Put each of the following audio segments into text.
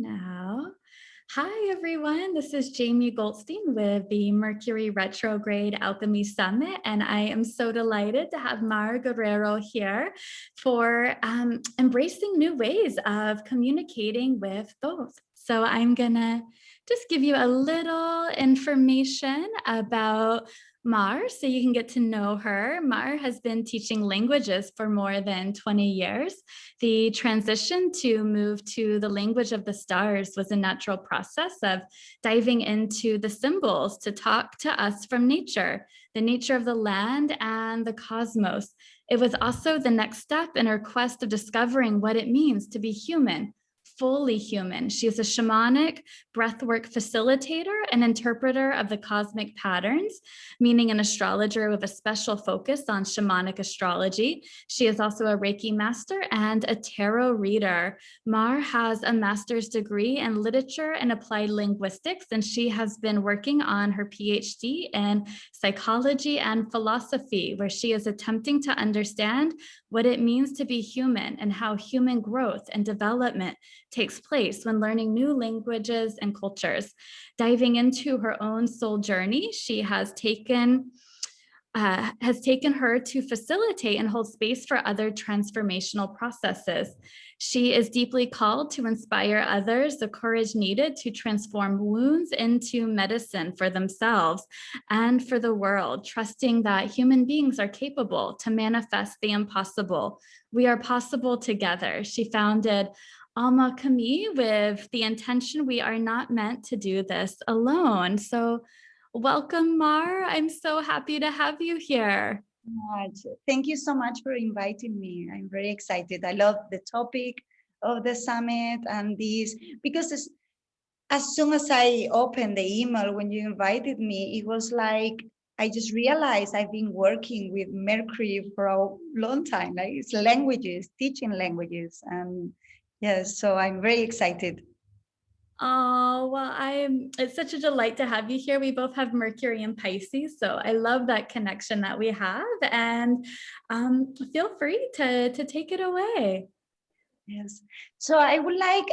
now. Hi, everyone. This is Jamie Goldstein with the Mercury Retrograde Alchemy Summit, and I am so delighted to have Mar Guerrero here for embracing new ways of communicating with Thoth. So I'm going to just give you a little information about Mar so you can get to know her. Mar has been teaching languages for more than 20 years. The transition to move to the language of the stars was a natural process of diving into the symbols to talk to us from nature, the nature of the land and the cosmos. It was also the next step in her quest of discovering what it means to be human, fully human. She is a shamanic breathwork facilitator and interpreter of the cosmic patterns, meaning an astrologer with a special focus on shamanic astrology. She is also a Reiki master and a tarot reader. Mar has a master's degree in literature and applied linguistics, and she has been working on her PhD in psychology and philosophy, where she is attempting to understand what it means to be human and how human growth and development takes place when learning new languages and cultures. Diving into her own soul journey, she has taken her to facilitate and hold space for other transformational processes. She is deeply called to inspire others the courage needed to transform wounds into medicine for themselves and for the world, trusting that human beings are capable to manifest the impossible. We are possible together. She founded Alma Kami with the intention we are not meant to do this alone. So welcome, Mar. I'm so happy to have you here. Thank you so much for inviting me. I'm very excited. I love the topic of the summit and this because as soon as I opened the email when you invited me, it was like I just realized I've been working with Mercury for a long time. Like it's languages, teaching languages, and yes, so I'm very excited. Oh, well, it's such a delight to have you here. We both have Mercury and Pisces, so I love that connection that we have. And feel free to take it away. Yes. So I would like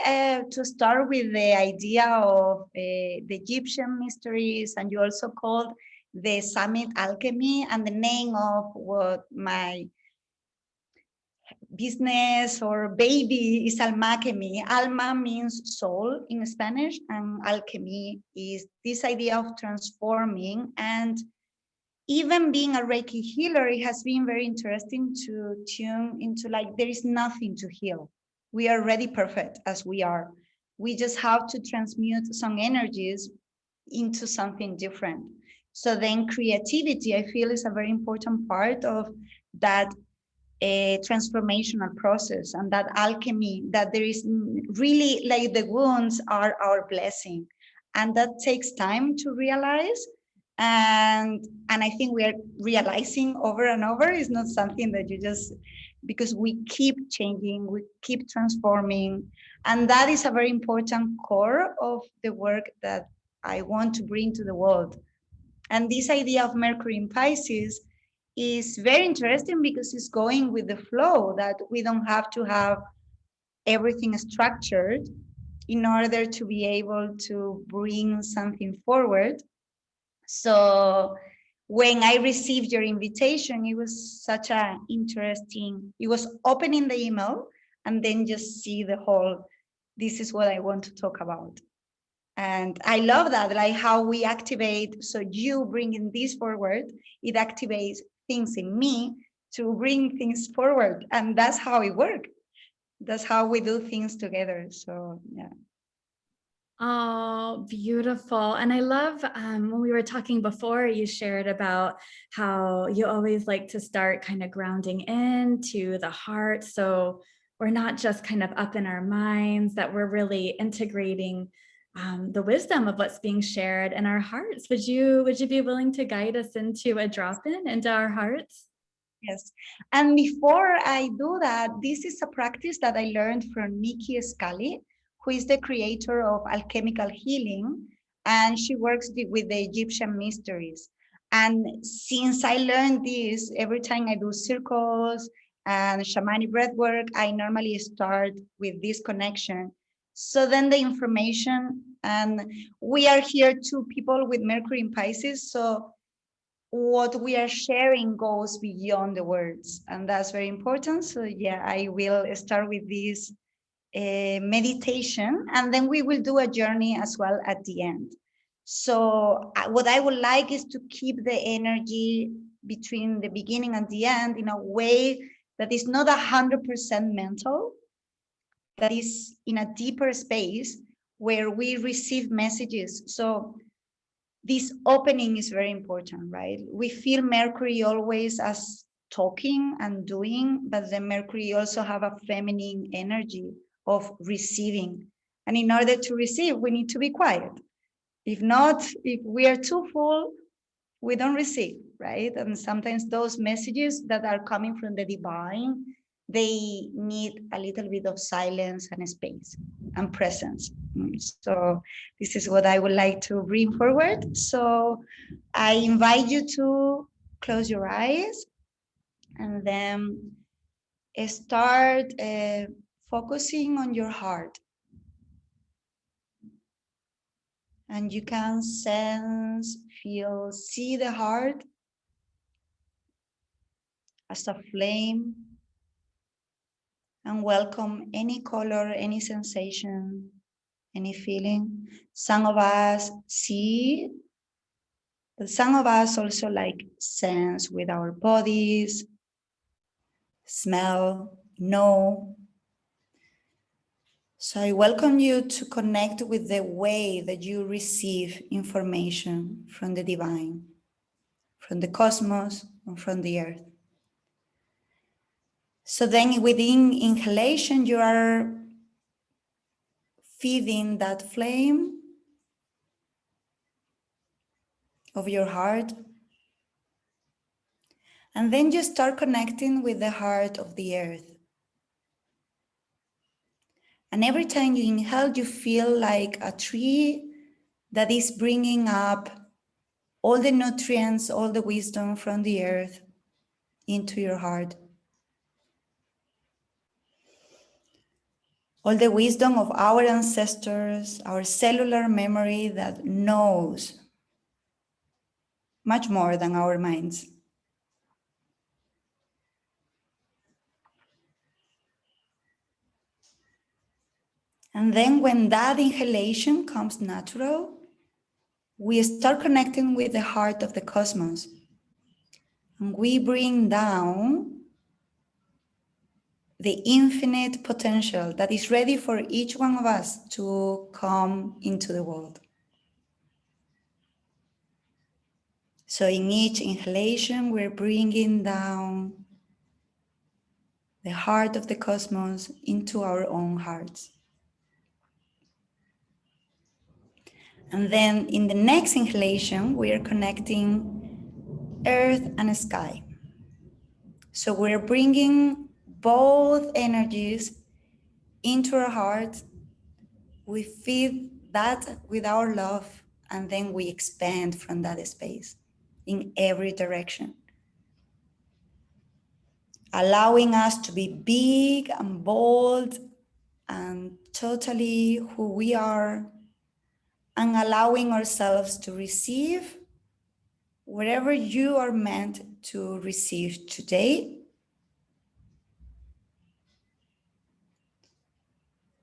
to start with the idea of the Egyptian mysteries, and you also called the summit alchemy, and the name of what my business or baby is alchemy. Alma means soul in Spanish, and alchemy is this idea of transforming. And even being a Reiki healer, it has been very interesting to tune into like there is nothing to heal. We are already perfect as we are. We just have to transmute some energies into something different. So then creativity, I feel, is a very important part of that a transformational process, and that alchemy, that there is really like the wounds are our blessing, and that takes time to realize. And I think we are realizing over and over. Is not something that you just, because we keep changing, we keep transforming, and that is a very important core of the work that I want to bring to the world. And this idea of Mercury in Pisces is very interesting because it's going with the flow, that we don't have to have everything structured in order to be able to bring something forward. So when I received your invitation, it was such an interesting, it was opening the email and then just see the whole, this is what I want to talk about. And I love that, like how we activate. So you bringing this forward, it activates things in me to bring things forward. And that's how it works. That's how we do things together. So, yeah. Oh, beautiful. And I love when we were talking before, you shared about how you always like to start kind of grounding into the heart. So we're not just kind of up in our minds, that we're really integrating the wisdom of what's being shared in our hearts. Would you be willing to guide us into a drop-in into our hearts? Yes. And before I do that, this is a practice that I learned from Nikki Scali, who is the creator of alchemical healing, and she works with the Egyptian mysteries. And since I learned this, every time I do circles and shamanic breath work, I normally start with this connection. So then the information, and we are here two people with Mercury in Pisces, so what we are sharing goes beyond the words, and that's very important. So yeah, I will start with this meditation, and then we will do a journey as well at the end. So what I would like is to keep the energy between the beginning and the end in a way that is not 100% mental, that is in a deeper space where we receive messages. So this opening is very important, right? We feel Mercury always as talking and doing, but the Mercury also have a feminine energy of receiving. And in order to receive, we need to be quiet. If not, if we are too full, we don't receive, right? And sometimes those messages that are coming from the divine, they need a little bit of silence and space and presence. So this is what I would like to bring forward. So I invite you to close your eyes and then start focusing on your heart. And you can sense, feel, see the heart as a flame, and welcome any color, any sensation, any feeling. Some of us see, but some of us also like sense with our bodies, smell, know. So I welcome you to connect with the way that you receive information from the divine, from the cosmos, and from the earth. So then within inhalation, you are feeding that flame of your heart. And then you start connecting with the heart of the earth. And every time you inhale, you feel like a tree that is bringing up all the nutrients, all the wisdom from the earth into your heart. All the wisdom of our ancestors, our cellular memory that knows much more than our minds. And then when that inhalation comes natural, we start connecting with the heart of the cosmos. And we bring down the infinite potential that is ready for each one of us to come into the world. So in each inhalation, we're bringing down the heart of the cosmos into our own hearts. And then in the next inhalation, we are connecting earth and sky. So we're bringing both energies into our heart. We feed that with our love, and then we expand from that space in every direction, allowing us to be big and bold and totally who we are, and allowing ourselves to receive whatever you are meant to receive today,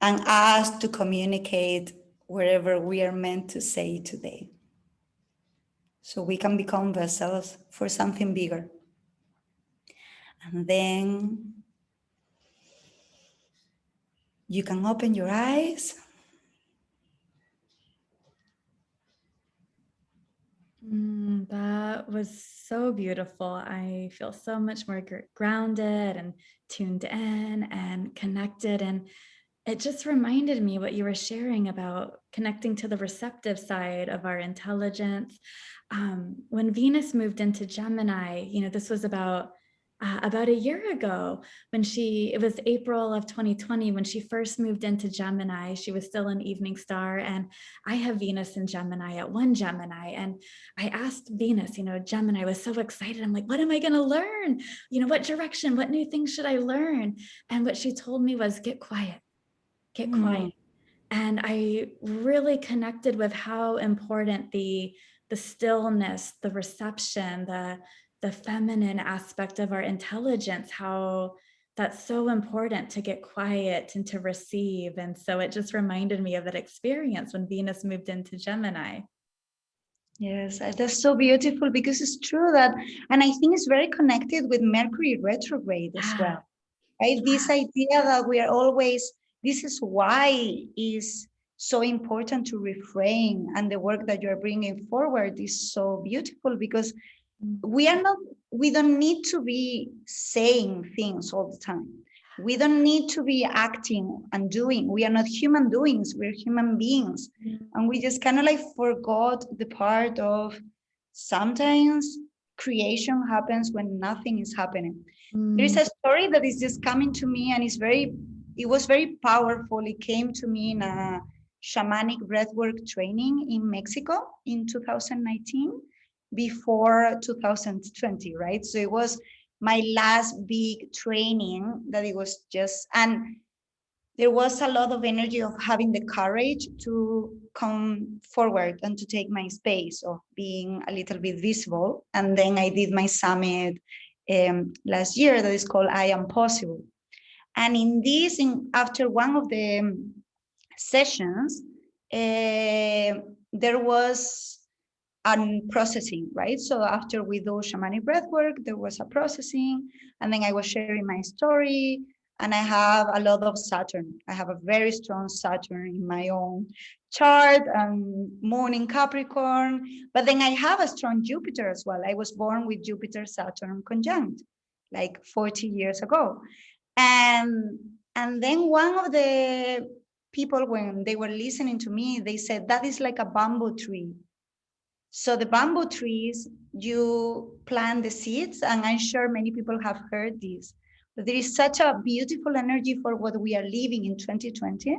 and us to communicate wherever we are meant to say today. So we can become vessels for something bigger. And then you can open your eyes. That was so beautiful. I feel so much more grounded and tuned in and connected. And it just reminded me what you were sharing about connecting to the receptive side of our intelligence. When Venus moved into Gemini, this was about a year ago when it was April of 2020 when she first moved into Gemini. She was still an evening star, and I have Venus in Gemini at 1 Gemini. And I asked Venus, Gemini, I was so excited. I'm like, what am I going to learn? What direction, what new things should I learn? And what she told me was get quiet. And I really connected with how important the stillness, the reception, the feminine aspect of our intelligence, how that's so important to get quiet and to receive. And so it just reminded me of that experience when Venus moved into Gemini. Yes, that's so beautiful because it's true that, and I think it's very connected with Mercury retrograde as Yeah. well, right? This idea that we are always, this is why is so important to refrain, and the work that you're bringing forward is so beautiful because we are not, we don't need to be saying things all the time. We don't need to be acting and doing. We are not human doings, we're human beings. And we just kind of like forgot the part of sometimes creation happens when nothing is happening. There is a story that is just coming to me, and it was very powerful. It came to me in a shamanic breathwork training in Mexico in 2019, before 2020, right? So it was my last big training that it was just, and there was a lot of energy of having the courage to come forward and to take my space of being a little bit visible. And then I did my summit last year that is called I Am Possible. And in this, after one of the sessions, there was processing, right? So after we do shamanic breath work, there was a processing, and then I was sharing my story. And I have a lot of Saturn. I have a very strong Saturn in my own chart, and moon in Capricorn. But then I have a strong Jupiter as well. I was born with Jupiter Saturn conjunct, like 40 years ago. And then one of the people, when they were listening to me, they said, that is like a bamboo tree. So the bamboo trees, you plant the seeds, and I'm sure many people have heard this, but there is such a beautiful energy for what we are living in 2020,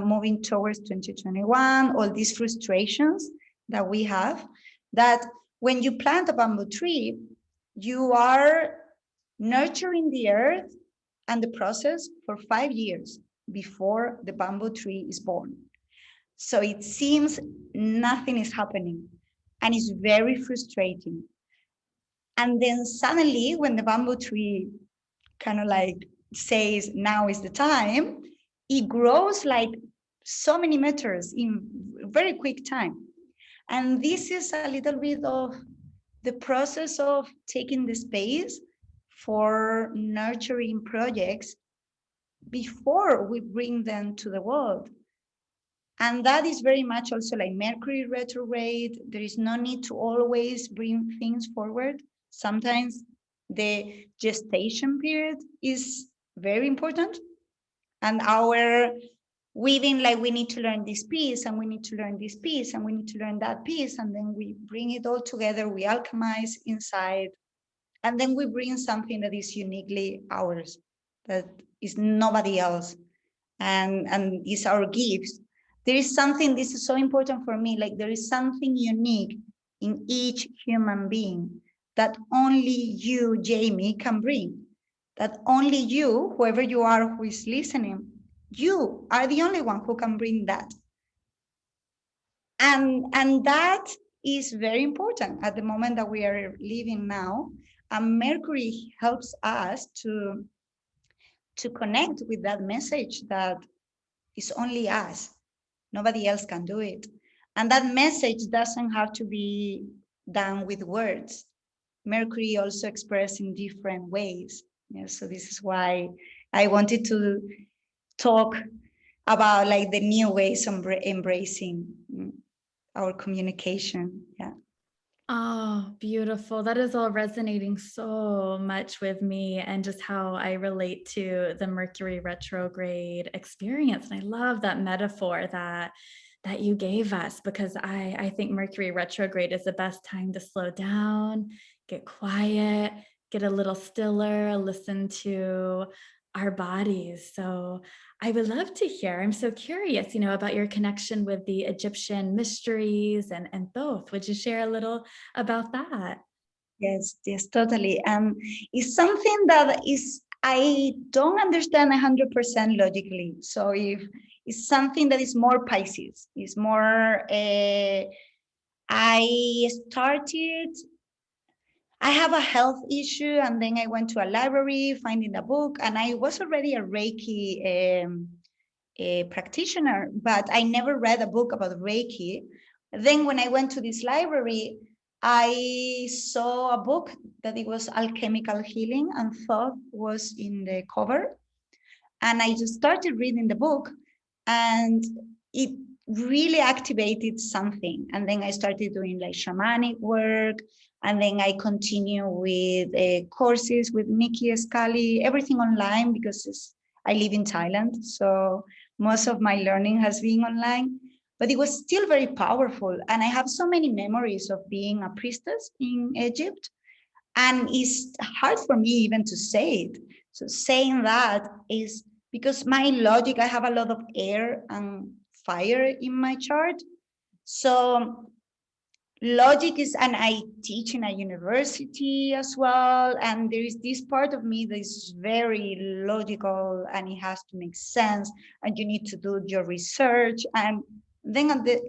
moving towards 2021, all these frustrations that we have, that when you plant a bamboo tree, you are nurturing the earth and the process for 5 years before the bamboo tree is born. So it seems nothing is happening, and it's very frustrating. And then suddenly, when the bamboo tree kind of like says, now is the time, it grows like so many meters in very quick time. And this is a little bit of the process of taking the space for nurturing projects before we bring them to the world. And that is very much also like Mercury retrograde. There is no need to always bring things forward. Sometimes the gestation period is very important. And our weaving, like we need to learn this piece, and we need to learn this piece, and we need to learn that piece. And then we bring it all together, we alchemize inside. And then we bring something that is uniquely ours, that is nobody else. And is our gifts. There is something, this is so important for me, like there is something unique in each human being that only you, Jamie, can bring. That only you, whoever you are who is listening, you are the only one who can bring that. And that is very important at the moment that we are living now. And Mercury helps us to connect with that message that is only us. Nobody else can do it. And that message doesn't have to be done with words. Mercury also expressed in different ways. Yeah, so this is why I wanted to talk about like the new ways of embracing our communication. Yeah. Oh, beautiful. That is all resonating so much with me, and just how I relate to the Mercury retrograde experience. And I love that metaphor that you gave us, because I think Mercury retrograde is the best time to slow down, get quiet, get a little stiller, listen to our bodies. So I would love to hear. I'm so curious, about your connection with the Egyptian mysteries and Thoth. Would you share a little about that? Yes, yes, totally. It's something that is I don't understand 100% logically. So is something that is more Pisces. It's more, I have a health issue, and then I went to a library, finding a book, and I was already a Reiki a practitioner, but I never read a book about Reiki. Then when I went to this library, I saw a book that it was alchemical healing, and Thoth was in the cover. And I just started reading the book, and it really activated something. And then I started doing like shamanic work, and then I continue with courses with Nikki Scali, everything online, because I live in Thailand, so most of my learning has been online. But it was still very powerful, and I have so many memories of being a priestess in Egypt, and it's hard for me even to say it. So saying that is because my logic, I have a lot of air and fire in my chart. So logic is, and I teach in a university as well, and there is this part of me that is very logical, and it has to make sense, and you need to do your research. And then at the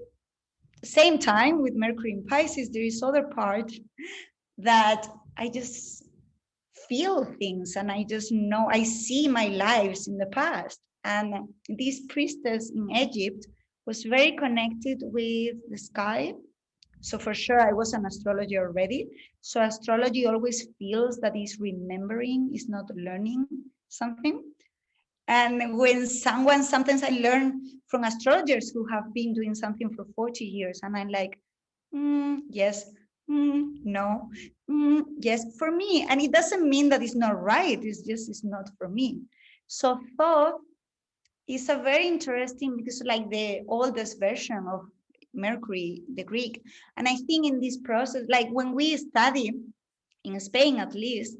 same time, with Mercury in Pisces, there is other part that I just feel things, and I just know, I see my lives in the past. And this priestess in Egypt was very connected with the sky. So for sure, I was an astrologer already. So astrology always feels that is remembering, is not learning something. And when sometimes I learn from astrologers who have been doing something for 40 years, and I'm like, yes, no, yes, for me. And it doesn't mean that it's not right. It's just, it's not for me. So Thoth is a very interesting, because like the oldest version of Mercury, the Greek. And I think in this process, like when we study in Spain, at least,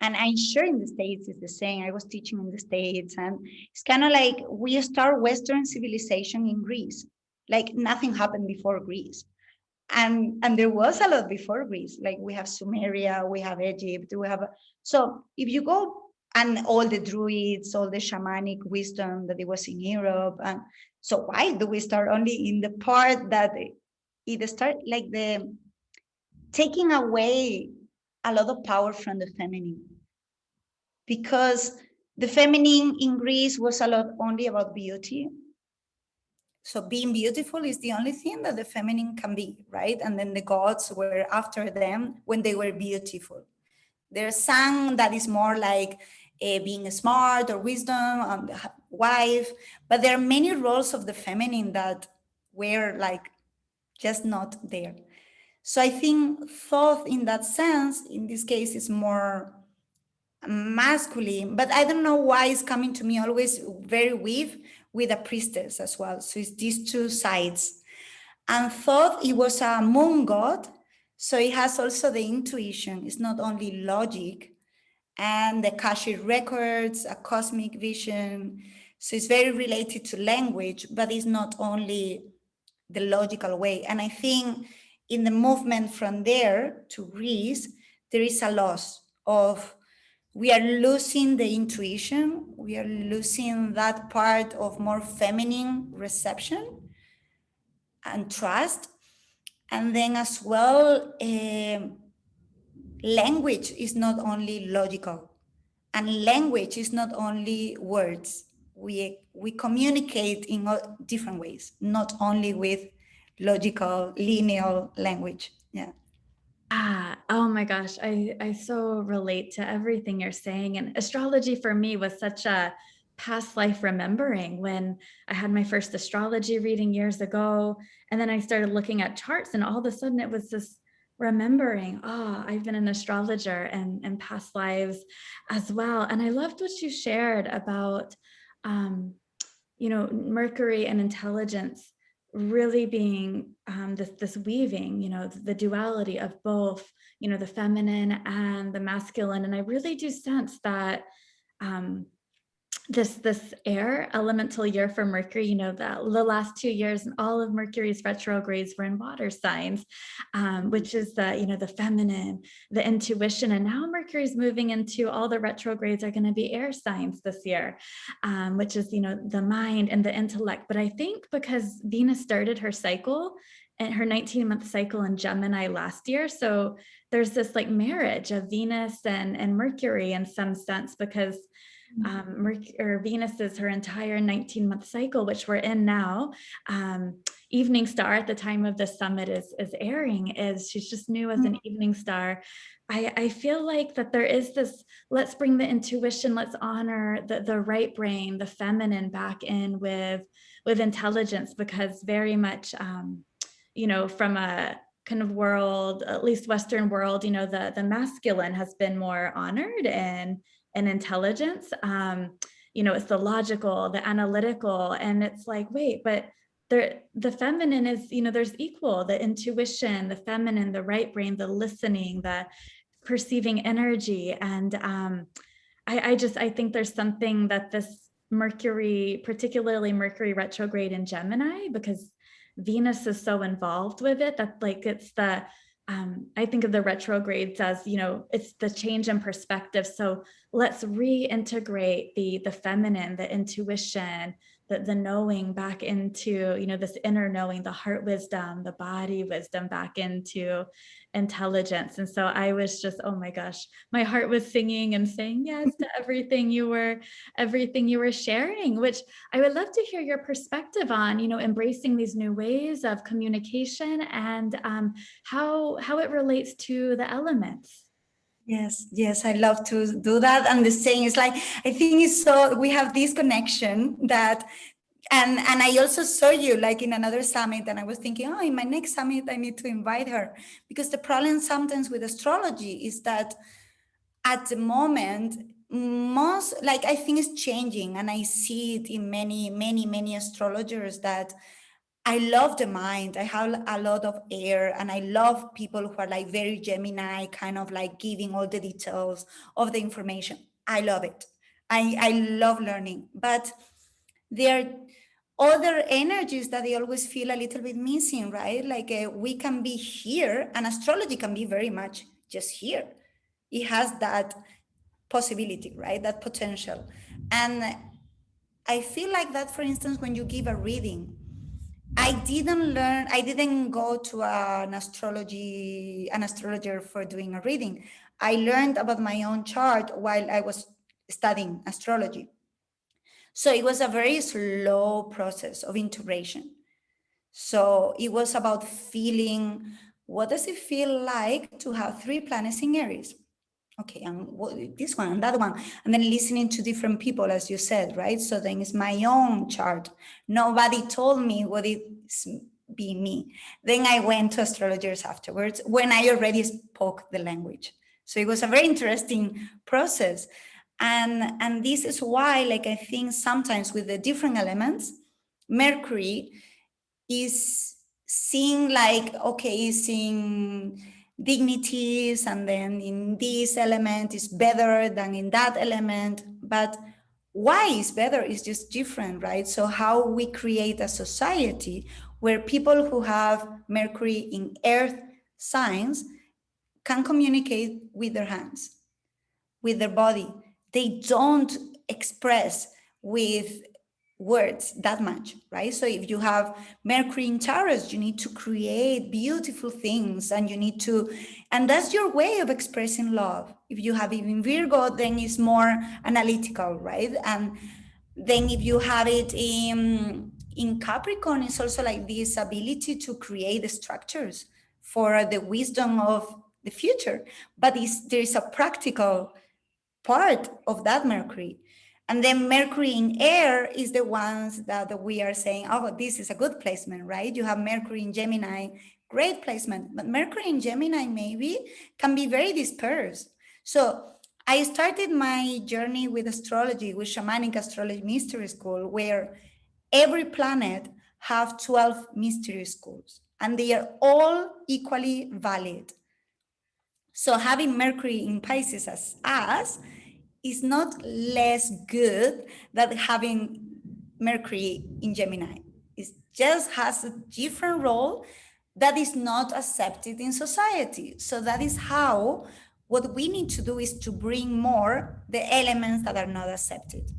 and I'm sure in the States it's the same. I was teaching in the States, and it's kind of like we start Western civilization in Greece. Like nothing happened before Greece. And there was a lot before Greece. Like we have Sumeria, we have Egypt, we have, so if you go, and all the druids, all the shamanic wisdom that it was in Europe. And so why do we start only in the part that it start like the taking away a lot of power from the feminine? Because the feminine in Greece was a lot only about beauty. So being beautiful is the only thing that the feminine can be, right? And then the gods were after them when they were beautiful. There's some that is more like being smart or wisdom, wife, but there are many roles of the feminine that were like just not there. So I think Thoth in that sense, in this case, is more masculine, but I don't know why it's coming to me always very with a priestess as well. So it's these two sides. And Thoth, it was a moon god, so it has also the intuition. It's not only logic and the Akashic records, a cosmic vision. So it's very related to language, but it's not only the logical way. And I think in the movement from there to Greece, there is a loss of, we are losing the intuition, we are losing that part of more feminine reception and trust. And then as well, language is not only logical, and language is not only words. We communicate in different ways, not only with logical, linear language. Yeah. Oh my gosh, I so relate to everything you're saying. And astrology for me was such a past life remembering when I had my first astrology reading years ago. And then I started looking at charts, and all of a sudden it was this remembering, oh, I've been an astrologer and past lives as well. And I loved what you shared about Mercury and intelligence really being this weaving, the duality of both, the feminine and the masculine. And I really do sense that this air elemental year for Mercury. You know, the last 2 years, and all of Mercury's retrogrades were in water signs, which is the feminine, the intuition. And now Mercury's moving into, all the retrogrades are going to be air signs this year, which is, the mind and the intellect. But I think because Venus started her cycle and her 19-month cycle in Gemini last year, so there's this like marriage of Venus and Mercury in some sense, because Venus is her entire 19-month cycle, which we're in now. Evening star at the time of the summit is airing, is she's just new as an evening star. I feel like that there is this, let's bring the intuition, let's honor the right brain, the feminine back in with intelligence, because very much, from a kind of world, at least Western world, the masculine has been more honored and intelligence. It's the logical, the analytical, and it's like, wait, but the feminine is, there's equal, the intuition, the feminine, the right brain, the listening, the perceiving energy. And I think there's something that this Mercury, particularly Mercury retrograde in Gemini, because Venus is so involved with it, that like it's the I think of the retrogrades as, it's the change in perspective. So let's reintegrate the feminine, the intuition, the knowing back into, this inner knowing, the heart wisdom, the body wisdom back into intelligence. And so I was just, oh my gosh, my heart was singing and saying yes to everything you were sharing, which I would love to hear your perspective on, embracing these new ways of communication and how it relates to the elements. Yes, I love to do that. And the same is like, I think it's so, we have this connection that, and I also saw you like in another summit, and I was thinking, oh, in my next summit, I need to invite her. Because the problem sometimes with astrology is that at the moment, I think it's changing, and I see it in many astrologers, that I love the mind. I have a lot of air, and I love people who are like very Gemini, kind of like giving all the details of the information. I love it. I love learning, but there are other energies that they always feel a little bit missing, right? Like we can be here, and astrology can be very much just here. It has that possibility, right? That potential. And I feel like that, for instance, when you give a reading, I didn't go to an astrologer for doing a reading. I learned about my own chart while I was studying astrology. So it was a very slow process of integration. So it was about feeling, what does it feel like to have 3 planets in Aries? Okay, and this one and that one, and then listening to different people, as you said, right? So then it's my own chart. Nobody told me what it's be me. Then I went to astrologers afterwards when I already spoke the language. So it was a very interesting process. And this is why, like, I think sometimes with the different elements, Mercury is seeing like, okay, seeing dignities, and then in this element is better than in that element. But why is better is just different, right? So how we create a society where people who have Mercury in earth signs can communicate with their hands, with their body. They don't express with words that much, right? So if you have Mercury in Taurus, you need to create beautiful things, and you need to, and that's your way of expressing love. If you have it in Virgo, then it's more analytical, right? And then if you have it in Capricorn, it's also like this ability to create the structures for the wisdom of the future. But there is a practical part of that Mercury. And then Mercury in air is the ones that we are saying, oh, this is a good placement, right? You have Mercury in Gemini, great placement. But Mercury in Gemini maybe can be very dispersed. So I started my journey with astrology, with shamanic astrology mystery school, where every planet have 12 mystery schools, and they are all equally valid. So having Mercury in Pisces as us is not less good than having Mercury in Gemini. It just has a different role that is not accepted in society. So that is how what we need to do is to bring more the elements that are not accepted,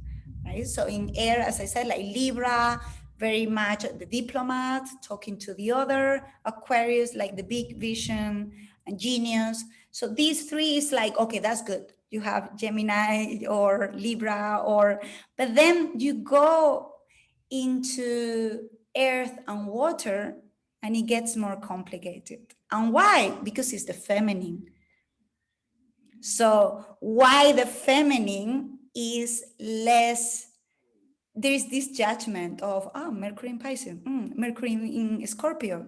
right? So in air, as I said, like Libra, very much the diplomat, talking to the other, Aquarius, like the big vision and genius. So these three is like, okay, that's good. You have Gemini or Libra, but then you go into earth and water and it gets more complicated. And why? Because it's the feminine. So why the feminine is less, there is this judgment of, oh, Mercury in Pisces, Mercury in Scorpio.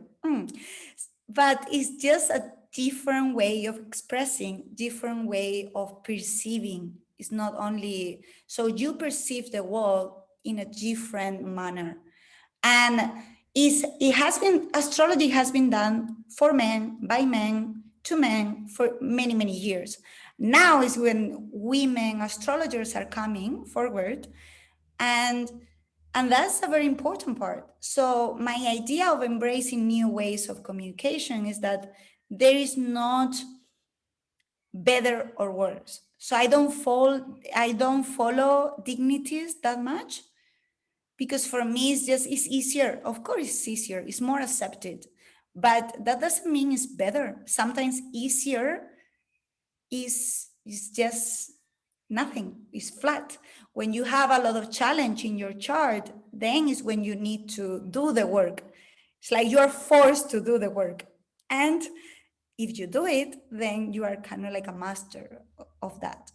But it's just a different way of expressing, different way of perceiving. It's not only, so you perceive the world in a different manner. And astrology has been done for men, by men, to men for many, many years. Now is when women astrologers are coming forward, and that's a very important part. So my idea of embracing new ways of communication is that there is not better or worse. So I don't follow dignities that much, because for me it's easier. Of course it's easier, it's more accepted, but that doesn't mean it's better. Sometimes easier is just nothing, is flat. When you have a lot of challenge in your chart, then is when you need to do the work. It's like you're forced to do the work, and if you do it, then you are kind of like a master of that.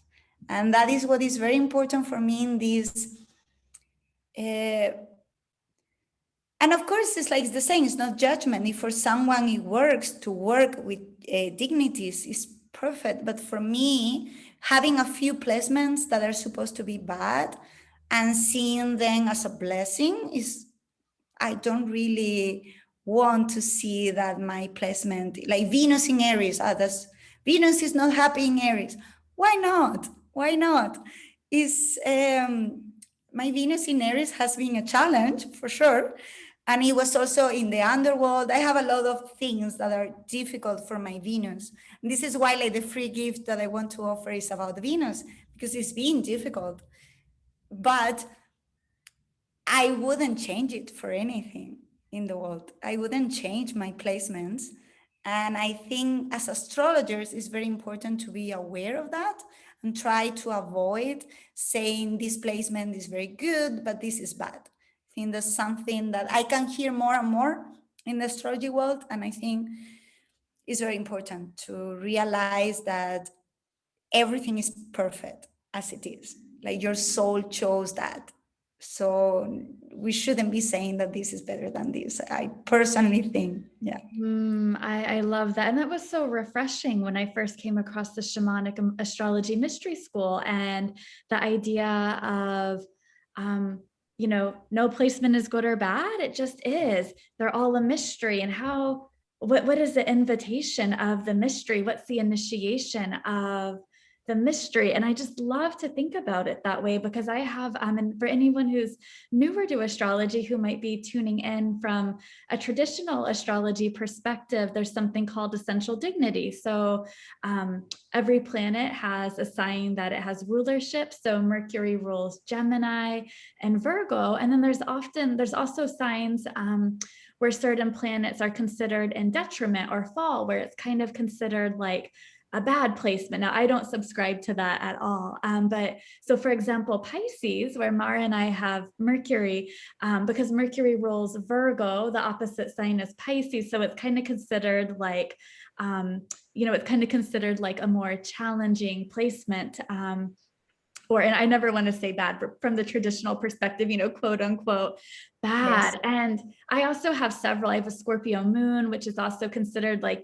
And that is what is very important for me in this. And of course, it's like the same, it's not judgment. If for someone it works to work with dignities, is perfect. But for me, having a few placements that are supposed to be bad and seeing them as a blessing is, I don't really want to see that my placement, like Venus in Aries, Venus is not happy in Aries. Why not? Why not? Is my Venus in Aries has been a challenge for sure. And it was also in the underworld. I have a lot of things that are difficult for my Venus. And this is why like the free gift that I want to offer is about the Venus, because it's been difficult. But I wouldn't change it for anything in the world. I wouldn't change my placements. And I think as astrologers, it's very important to be aware of that and try to avoid saying this placement is very good, but this is bad. I think that's something that I can hear more and more in the astrology world. And I think it's very important to realize that everything is perfect as it is. Like your soul chose that. So we shouldn't be saying that this is better than this. I personally think, yeah. I love that. And that was so refreshing when I first came across the shamanic astrology mystery school, and the idea of, no placement is good or bad. It just is. They're all a mystery. And what is the invitation of the mystery? What's the initiation of the mystery? And I just love to think about it that way, because I have, and for anyone who's newer to astrology, who might be tuning in from a traditional astrology perspective, there's something called essential dignity. So every planet has a sign that it has rulership. So Mercury rules Gemini and Virgo. And then there's also signs where certain planets are considered in detriment or fall, where it's kind of considered like a bad placement. Now, I don't subscribe to that at all. But so for example, Pisces, where Mara and I have Mercury, because Mercury rules Virgo, the opposite sign is Pisces. So it's kind of considered like, it's kind of considered like a more challenging placement. And I never want to say bad, but from the traditional perspective, quote unquote, bad. Yes. And I also have several. I have a Scorpio moon, which is also considered like,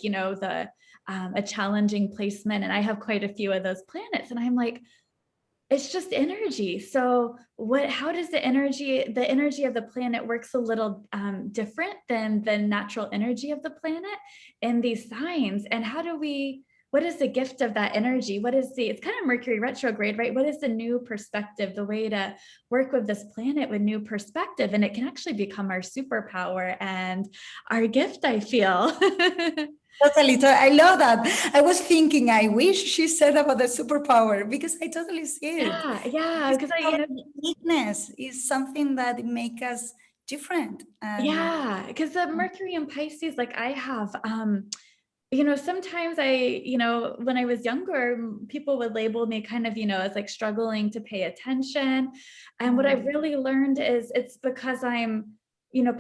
a challenging placement. And I have quite a few of those planets. And I'm like, it's just energy. So how does the energy of the planet works a little different than the natural energy of the planet in these signs? And how do we what is the gift of that energy? What is it's kind of Mercury retrograde, right? What is the new perspective, the way to work with this planet with new perspective? And it can actually become our superpower and our gift, I feel. Totally. I love that. I was thinking, I wish she said about the superpower because I totally see it. Yeah, This because our uniqueness is something that make us different. And yeah, because the Mercury in Pisces, like I have, sometimes when I was younger, people would label me kind of, as like struggling to pay attention. And what I've really learned is it's because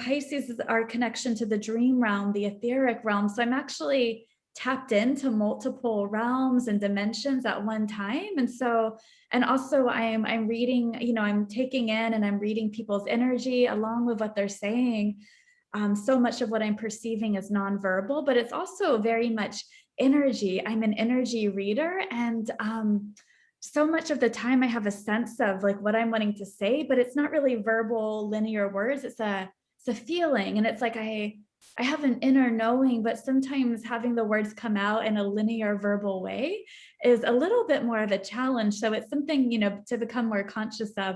Pisces is our connection to the dream realm, the etheric realm. So I'm actually tapped into multiple realms and dimensions at one time. And also I'm reading, I'm taking in and I'm reading people's energy along with what they're saying. So much of what I'm perceiving is nonverbal, but it's also very much energy. I'm an energy reader, and so much of the time I have a sense of like what I'm wanting to say, but it's not really verbal, linear words. It's a feeling, and it's like I have an inner knowing, but sometimes having the words come out in a linear verbal way is a little bit more of a challenge. So it's something to become more conscious of.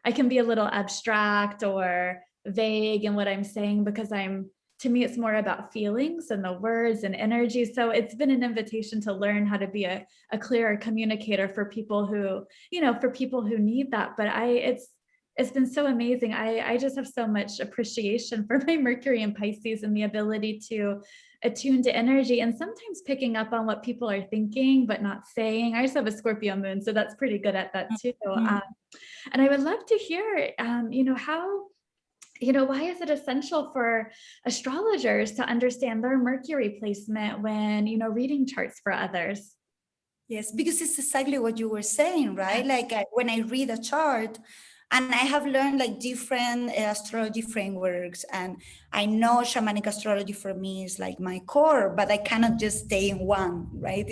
I can be a little abstract or vague in what I'm saying because to me, it's more about feelings and the words and energy. So it's been an invitation to learn how to be a clearer communicator for people who, need that. But it's been so amazing. I just have so much appreciation for my Mercury in Pisces and the ability to attune to energy and sometimes picking up on what people are thinking, but not saying. I just have a Scorpio moon, so that's pretty good at that too. And I would love to hear, how, why is it essential for astrologers to understand their Mercury placement when, reading charts for others? yes, because it's exactly what you were saying, right? Like when I read a chart, and I have learned like different astrology frameworks, and I know shamanic astrology for me is like my core, but I cannot just stay in one, right?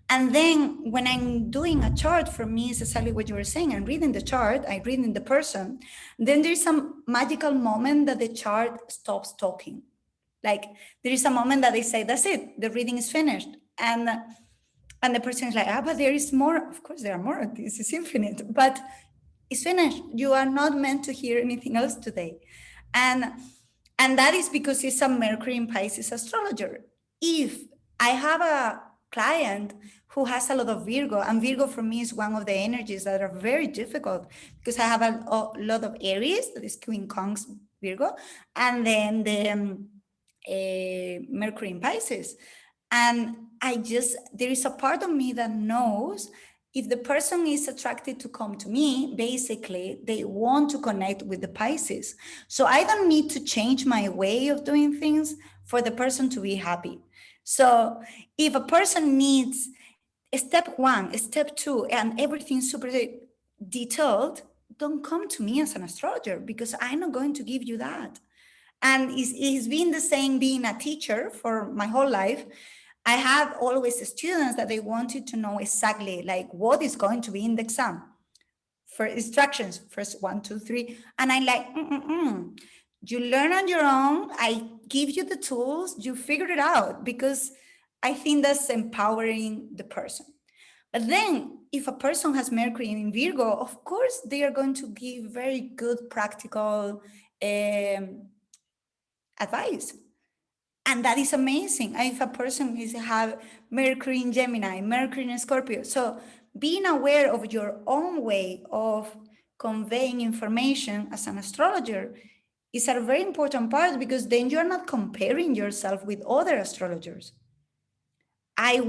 And then when I'm doing a chart, for me, it's exactly what you were saying. I'm reading the chart, I'm reading the person. Then there's some magical moment that the chart stops talking. Like there is a moment that they say, that's it, the reading is finished. And the person is like, but there is more. Of course, there are more. This is infinite, but it's finished. You are not meant to hear anything else today. And that is because it's a Mercury in Pisces astrologer. If I have a client who has a lot of Virgo, and Virgo for me is one of the energies that are very difficult because I have a lot of Aries, that is Queen Kong's Virgo, and then the Mercury in Pisces. And there is a part of me that knows if the person is attracted to come to me, basically, they want to connect with the Pisces. So I don't need to change my way of doing things for the person to be happy. So if a person needs step 1, step 2, and everything super detailed, don't come to me as an astrologer because I'm not going to give you that. And it's been the same being a teacher for my whole life. I had always students that they wanted to know exactly like what is going to be in the exam for instructions, first 1, 2, 3. And I'm like, you learn on your own. I give you the tools, you figure it out, because I think that's empowering the person. But then if a person has Mercury in Virgo, of course, they are going to give very good practical advice. And that is amazing. If a person have Mercury in Gemini, Mercury in Scorpio. So being aware of your own way of conveying information as an astrologer is a very important part, because then you're not comparing yourself with other astrologers. I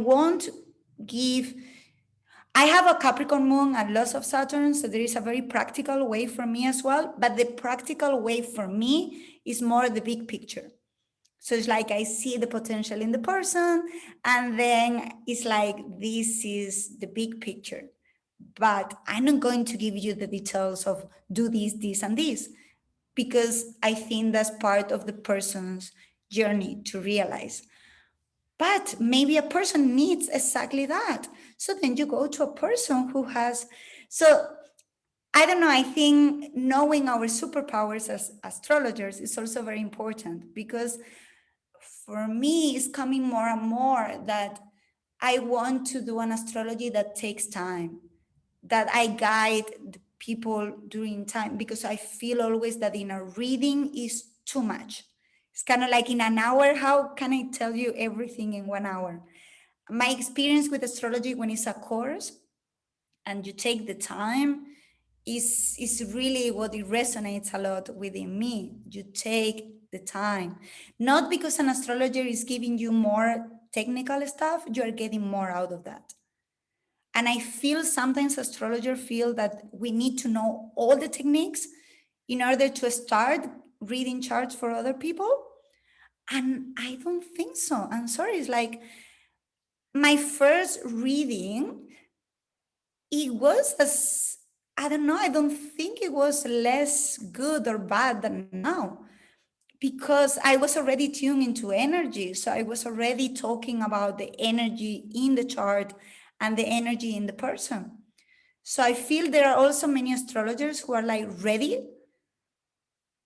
have a Capricorn moon and lots of Saturn, so there is a very practical way for me as well. But the practical way for me is more the big picture. So it's like I see the potential in the person, and then it's like, this is the big picture. But I'm not going to give you the details of do this, this, and this, because I think that's part of the person's journey to realize. But maybe a person needs exactly that. So then you go to a person who has, so I don't know, I think knowing our superpowers as astrologers is also very important, because for me, it's coming more and more that I want to do an astrology that takes time, that I guide the people during time, because I feel always that in a reading is too much. It's kind of like in an hour, how can I tell you everything in 1 hour? My experience with astrology when it's a course and you take the time is really what it resonates a lot within me. You take the time, not because an astrologer is giving you more technical stuff, you are getting more out of that. And I feel sometimes astrologers feel that we need to know all the techniques in order to start reading charts for other people. And I don't think so. I'm sorry. It's like my first reading, it was as, I don't know, I don't think it was less good or bad than now, because I was already tuned into energy. So I was already talking about the energy in the chart and the energy in the person. So I feel there are also many astrologers who are like ready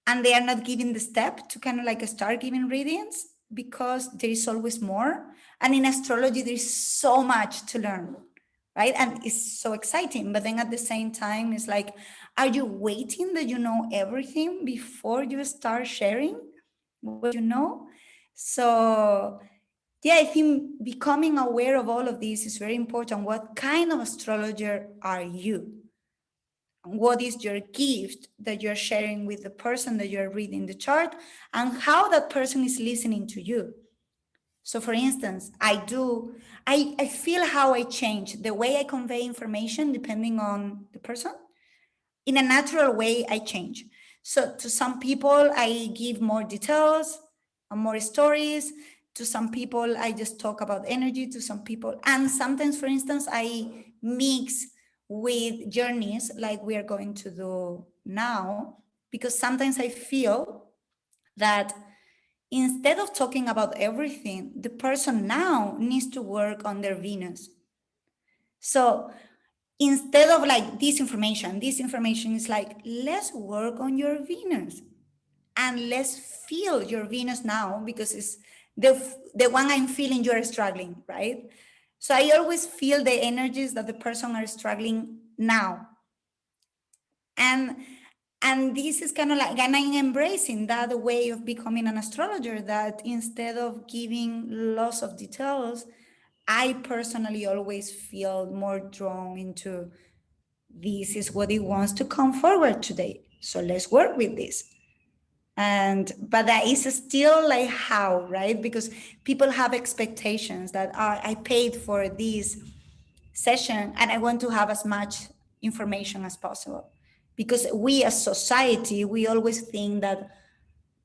and they are not giving the step to kind of like start giving readings, because there is always more. And in astrology, there is so much to learn, right? And it's so exciting. But then at the same time, it's like, are you waiting that you know everything before you start sharing what you know? So yeah, I think becoming aware of all of this is very important. What kind of astrologer are you? What is your gift that you're sharing with the person that you're reading the chart, and how that person is listening to you? So for instance, I feel how I change the way I convey information depending on the person. In a natural way, I change. So to some people, I give more details and more stories. To some people, I just talk about energy. To some people, and sometimes, for instance, I mix with journeys like we are going to do now, because sometimes I feel that instead of talking about everything, the person now needs to work on their Venus. So instead of like this information is like, let's work on your Venus and let's feel your Venus now, because it's the one I'm feeling you're struggling, right? So I always feel the energies that the person are struggling now. And this is kind of like, and I'm embracing that way of becoming an astrologer, that instead of giving lots of details, I personally always feel more drawn into, this is what it wants to come forward today, so let's work with this. And but that is still like how, right? Because people have expectations that I paid for this session and I want to have as much information as possible, because we as society, we always think that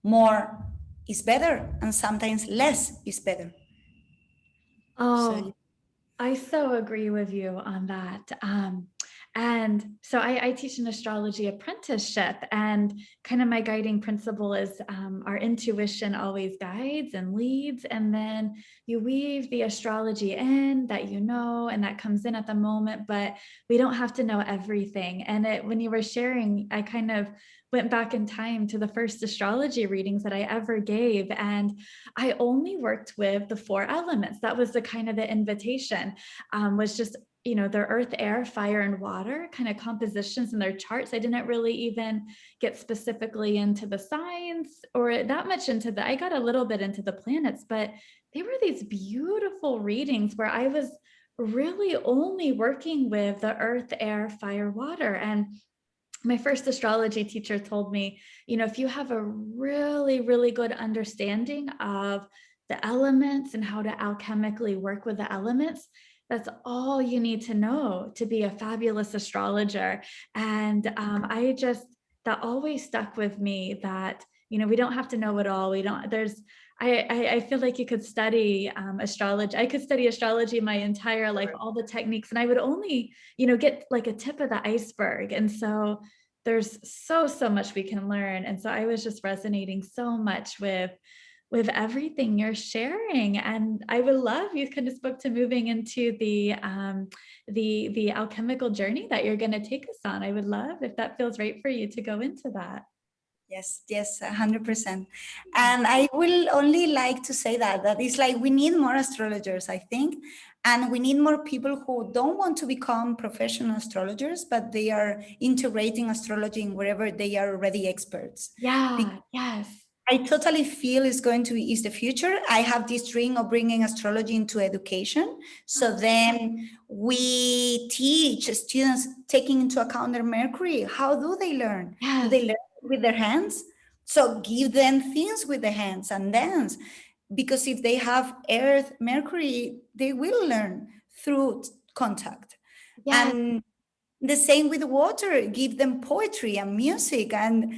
more is better and sometimes less is better. Oh, So I so agree with you on that. And so I teach an astrology apprenticeship, and kind of my guiding principle is our intuition always guides and leads. And then you weave the astrology in that you know, and that comes in at the moment, but we don't have to know everything. And when you were sharing, I kind of went back in time to the first astrology readings that I ever gave. And I only worked with the 4 elements. That was the kind of the invitation, was just, you know, their earth, air, fire, and water kind of compositions in their charts. I didn't really even get specifically into the signs or that much into I got a little bit into the planets, but they were these beautiful readings where I was really only working with the earth, air, fire, water. And my first astrology teacher told me, you know, if you have a really, really good understanding of the elements and how to alchemically work with the elements, that's all you need to know to be a fabulous astrologer. And that always stuck with me, that, you know, we don't have to know it all. I feel like you could study astrology. I could study astrology my entire life, all the techniques, and I would only, you know, get like a tip of the iceberg. And so there's so much we can learn. And so I was just resonating so much with everything you're sharing. And I would love, you kind of spoke to moving into the alchemical journey that you're going to take us on. I would love, if that feels right for you, to go into that. Yes, yes, 100%. And I will only like to say that it's like we need more astrologers, I think, and we need more people who don't want to become professional astrologers, but they are integrating astrology in wherever they are already experts. Yeah, yes. I totally feel is the future. I have this dream of bringing astrology into education. So then we teach students taking into account their Mercury. How do they learn? Do Yes, they learn with their hands? So give them things with the hands and dance. Because if they have Earth, Mercury, they will learn through contact. yes, And the same with water, give them poetry and music. And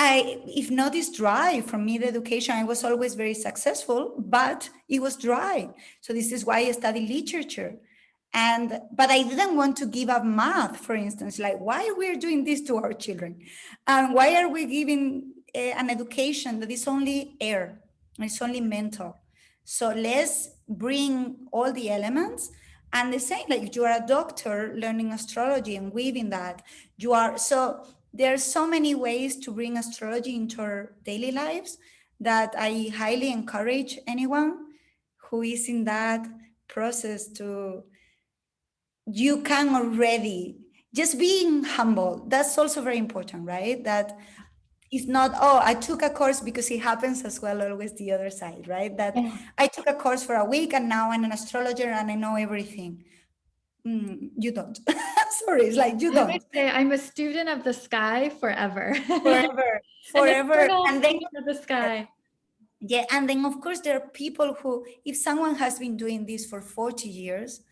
if not, it's dry. For me, the education, I was always very successful, but it was dry. So this is why I studied literature. But I didn't want to give up math, for instance, like why we're doing this to our children? And why are we giving an education that is only air, it's only mental? So let's bring all the elements. And the same, like you are a doctor learning astrology and weaving that. You are so there are so many ways to bring astrology into our daily lives that I highly encourage anyone who is in that process to, you can already just being humble. That's also very important, right? That it's not, oh, I took a course, because it happens as well, always the other side, right? That yeah. I took a course for a week and now I'm an astrologer and I know everything. You don't. Sorry, it's like you I would don't. say I'm a student of the sky forever. Forever, An forever. eternal And then student of the sky. yeah, and then of course there are people who, if someone has been doing this for 40 years,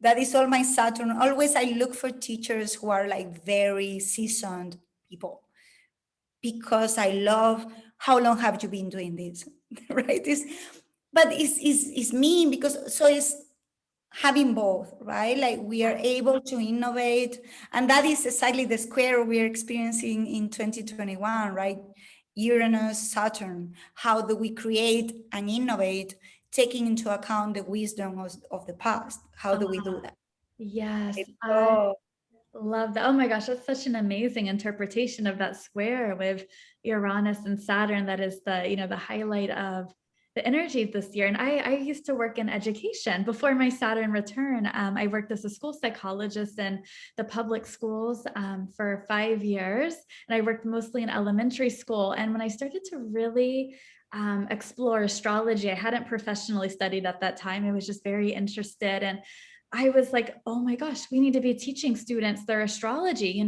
that is all my Saturn. Always I look for teachers who are like very seasoned people, because I love, how long have you been doing this? Right? But it's me, because so it's having both, right? Like we are able to innovate, and that is exactly the square we're experiencing in 2021, right? Uranus, Saturn. How do we create and innovate, taking into account the wisdom of the past? How do we do Ah, that? yes, It's I so love that. Oh my gosh, that's such an amazing interpretation of that square with Uranus and Saturn. That is the, the highlight of the energy this year. And I used to work in education before my Saturn return. I worked as a school psychologist in the public schools for 5 years. And I worked mostly in elementary school. And when I started to really explore astrology, I hadn't professionally studied at that time. I was just very interested. And I was like, oh my gosh, we need to be teaching students their astrology,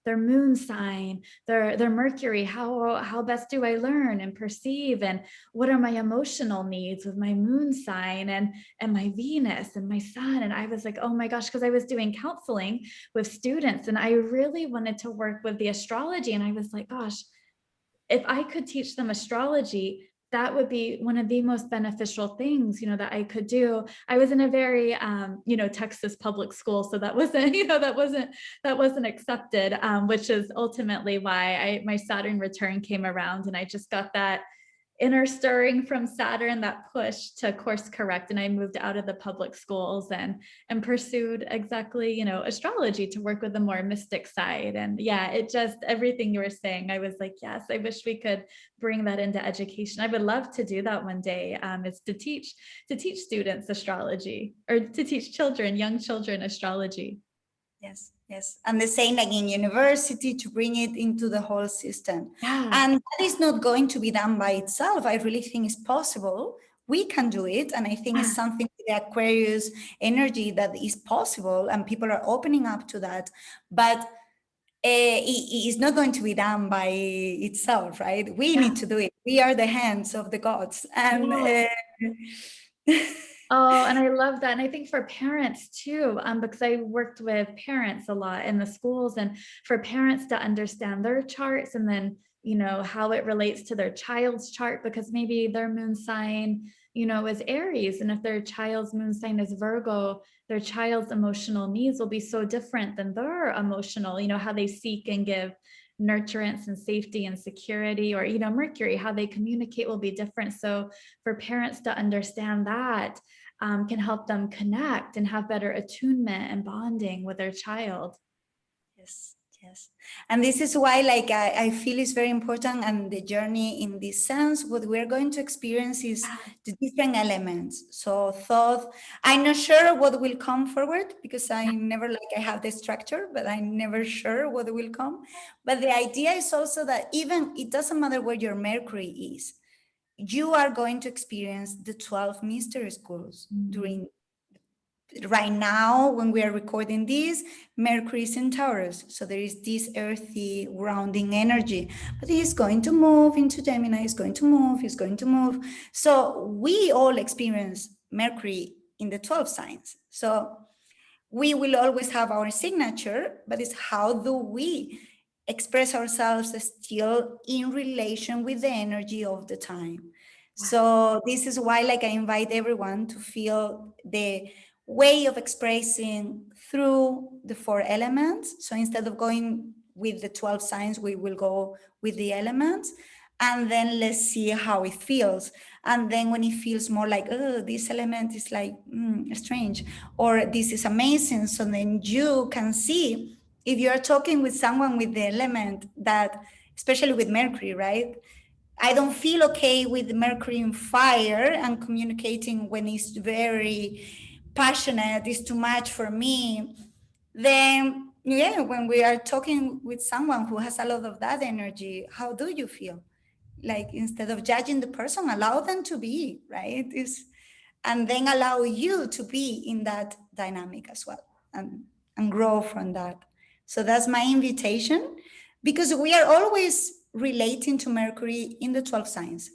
their moon sign, their Mercury. How best do I learn and perceive? And what are my emotional needs with my moon sign and my Venus and my sun? And I was like, oh my gosh, because I was doing counseling with students and I really wanted to work with the astrology. And I was like, gosh, if I could teach them astrology, that would be one of the most beneficial things, that I could do. I was in a very, Texas public school, so that wasn't, that wasn't accepted, which is ultimately why my Saturn return came around, and I just got that inner stirring from Saturn, that push to course correct. And I moved out of the public schools and pursued exactly, astrology to work with the more mystic side. And yeah, it just, everything you were saying, I was like, yes, I wish we could bring that into education. I would love to do that one day. It's to teach students astrology, or to teach children, young children, astrology. yes, yes. And the same like in university, to bring it into the whole system. Yeah. And that is not going to be done by itself. I really think it's possible. We can do it. And I think it's Yeah. something with the Aquarius energy that is possible, and people are opening up to that. But it is not going to be done by itself, right? We Yeah. need to do it. We are the hands of the gods. And Yeah. Oh, and I love that. And I think for parents too, because I worked with parents a lot in the schools, and for parents to understand their charts, and then, how it relates to their child's chart, because maybe their moon sign, is Aries. And if their child's moon sign is Virgo, their child's emotional needs will be so different than their emotional, how they seek and give nurturance and safety and security, or, Mercury, how they communicate will be different. So for parents to understand that, can help them connect and have better attunement and bonding with their child. yes, Yes. And this is why, like, I feel it's very important. And the journey in this sense, what we're going to experience is the different elements. So thought, I'm not sure what will come forward because I never, like, I have the structure, but I'm never sure what will come. But the idea is also that even it doesn't matter where your Mercury is, you are going to experience the 12 mystery schools during right now. When we are recording this, Mercury is in Taurus, so there is this earthy grounding energy, but he's going to move into Gemini, he's going to move. So we all experience Mercury in the 12 signs. So we will always have our signature, but it's how do we express ourselves still in relation with the energy of the time. So this is why, like, I invite everyone to feel the way of expressing through the 4 elements. So instead of going with the 12 signs, we will go with the elements, and then let's see how it feels. And then when it feels more like, oh, this element is like strange, or this is amazing, so then you can see if you are talking with someone with the element that, especially with Mercury, right? I don't feel okay with Mercury in fire and communicating when it's very passionate, it's too much for me. Then, yeah, when we are talking with someone who has a lot of that energy, how do you feel? Like, instead of judging the person, allow them to be, right? And then allow you to be in that dynamic as well, and grow from that. So that's my invitation, because we are always relating to Mercury in the 12 signs,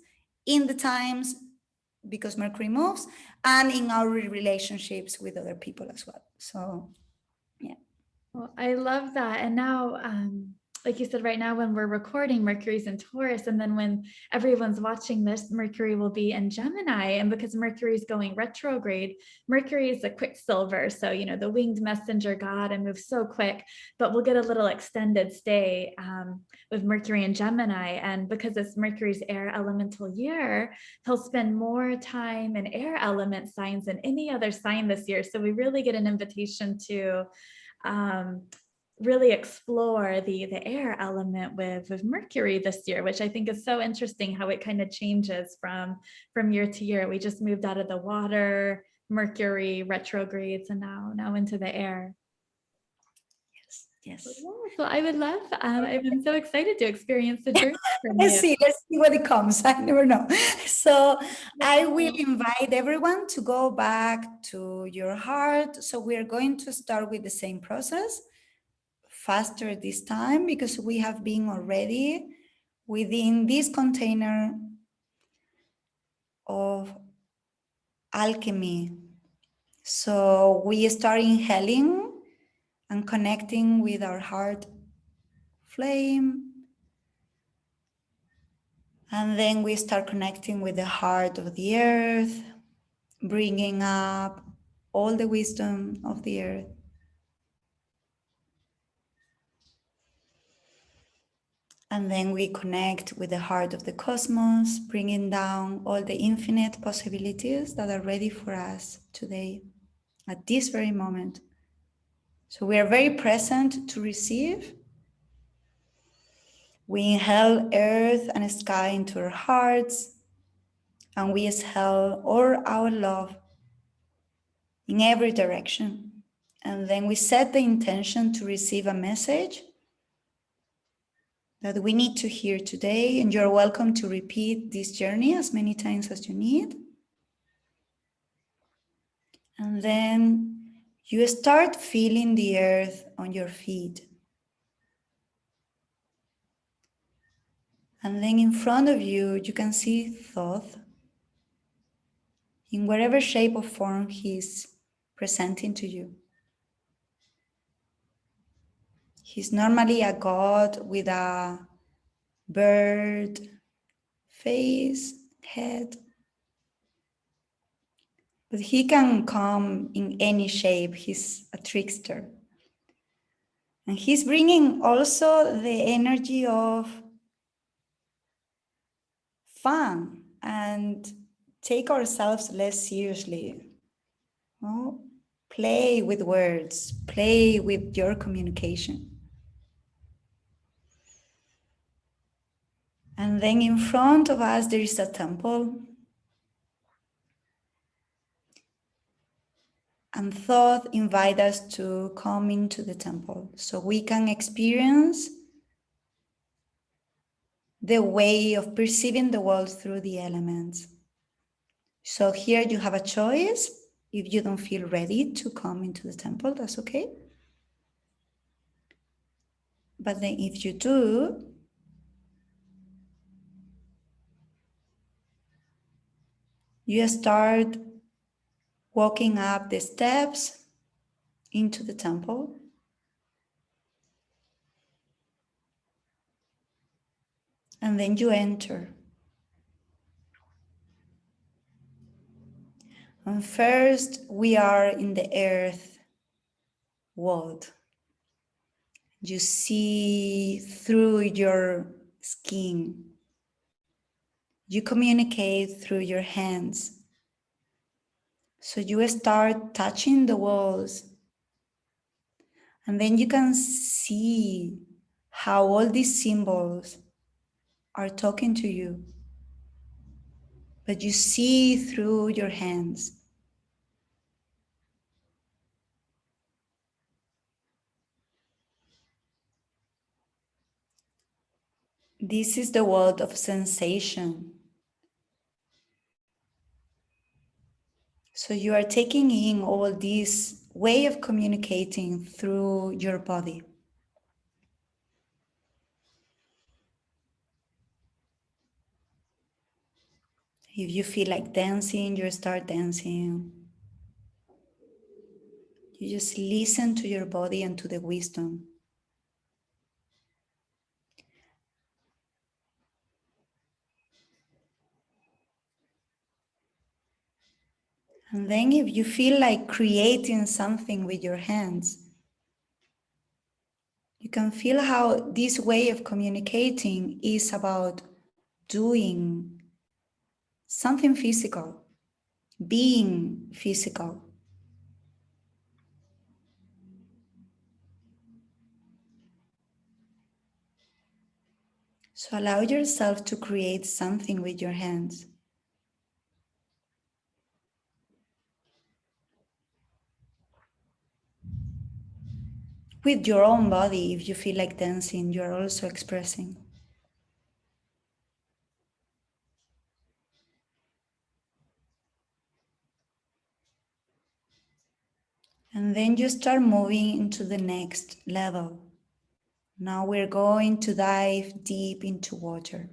in the times, because Mercury moves, and in our relationships with other people as well. So, yeah. Well, I love that. And now, like you said, right now when we're recording, Mercury's in Taurus, and then when everyone's watching this, Mercury will be in Gemini. And because Mercury's going retrograde, Mercury is a quicksilver, so the winged messenger god, and moves so quick. But we'll get a little extended stay with Mercury in Gemini, and because it's Mercury's air elemental year, he'll spend more time in air element signs than any other sign this year. So we really get an invitation to really explore the air element with Mercury this year, which I think is so interesting how it kind of changes from year to year. We just moved out of the water, Mercury retrogrades, and now into the air. Yes. Yeah, so I would love, I'm so excited to experience the journey from you. Let's see what it comes. I never know. So I will invite everyone to go back to your heart. So we are going to start with the same process, faster this time, because we have been already within this container of alchemy. So we start inhaling and connecting with our heart flame. And then we start connecting with the heart of the earth, bringing up all the wisdom of the earth. And then we connect with the heart of the cosmos, bringing down all the infinite possibilities that are ready for us today, at this very moment. So we are very present to receive. We inhale earth and sky into our hearts, and we exhale all our love in every direction. And then we set the intention to receive a message that we need to hear today, and you're welcome to repeat this journey as many times as you need. And then you start feeling the earth on your feet. And then in front of you, you can see Thoth in whatever shape or form he's presenting to you. He's normally a god with a bird face, head. But he can come in any shape. He's a trickster. And he's bringing also the energy of fun and take ourselves less seriously. Oh, play with words, play with your communication. And then in front of us, there is a temple. And Thoth invite us to come into the temple so we can experience the way of perceiving the world through the elements. So here you have a choice. If you don't feel ready to come into the temple, that's okay. But then if you do, you start walking up the steps into the temple. And then you enter. And first, we are in the earth world. You see through your skin. You communicate through your hands. So you start touching the walls. And then you can see how all these symbols are talking to you. But you see through your hands. This is the world of sensation. So you are taking in all this way of communicating through your body. If you feel like dancing, you start dancing. You just listen to your body and to the wisdom. And then if you feel like creating something with your hands, you can feel how this way of communicating is about doing something physical, being physical. So allow yourself to create something with your hands. With your own body, if you feel like dancing, you're also expressing. And then you start moving into the next level. Now we're going to dive deep into water.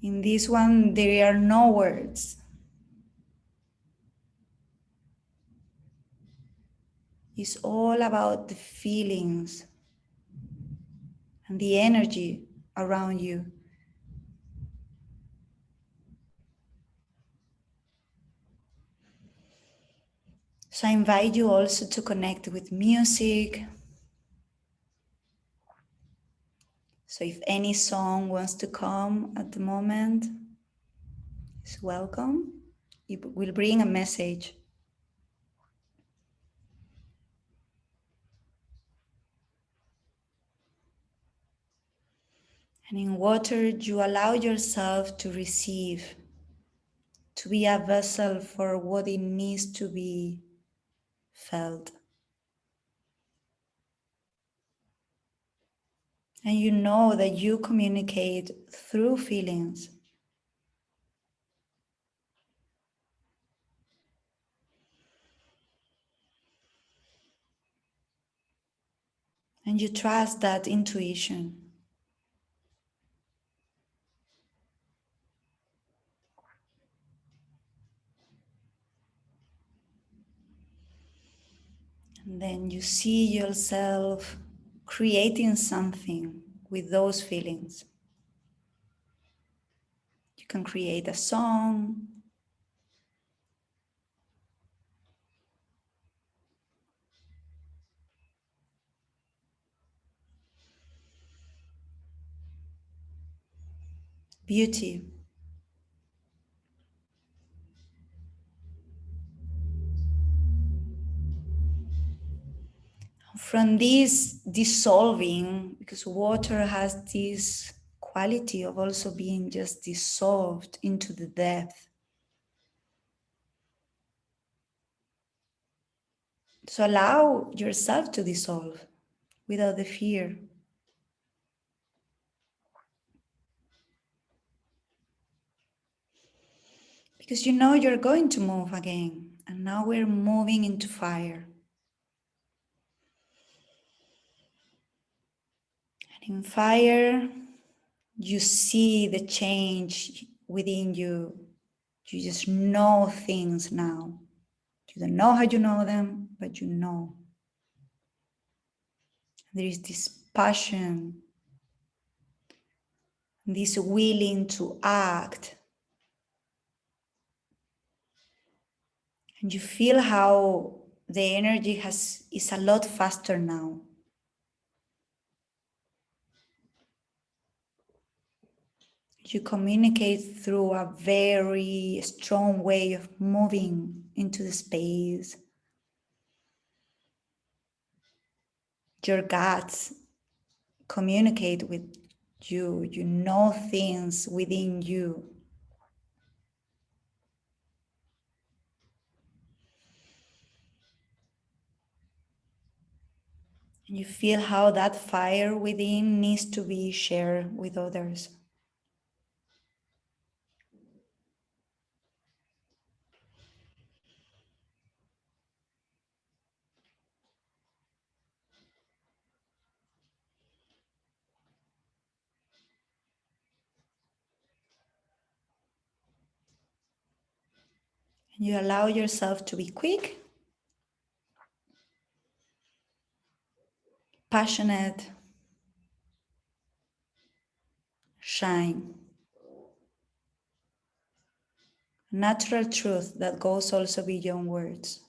In this one, there are no words. It's all about the feelings and the energy around you. So I invite you also to connect with music. So if any song wants to come at the moment, it's welcome. It will bring a message. And in water, you allow yourself to receive, to be a vessel for what it needs to be felt. And you know that you communicate through feelings. And you trust that intuition. And then you see yourself creating something with those feelings. You can create a song. Beauty. from this dissolving, because water has this quality of also being just dissolved into the depth. So allow yourself to dissolve without the fear. Because you know you're going to move again. And now we're moving into fire. And in fire, you see the change within you. You just know things now. You don't know how you know them, but you know. There is this passion, this willing to act. And you feel how the energy is a lot faster now. You communicate through a very strong way of moving into the space. Your guts communicate with you. You know things within you. And you feel how that fire within needs to be shared with others. And you allow yourself to be quick, passionate, shine. Natural truth that goes also beyond words.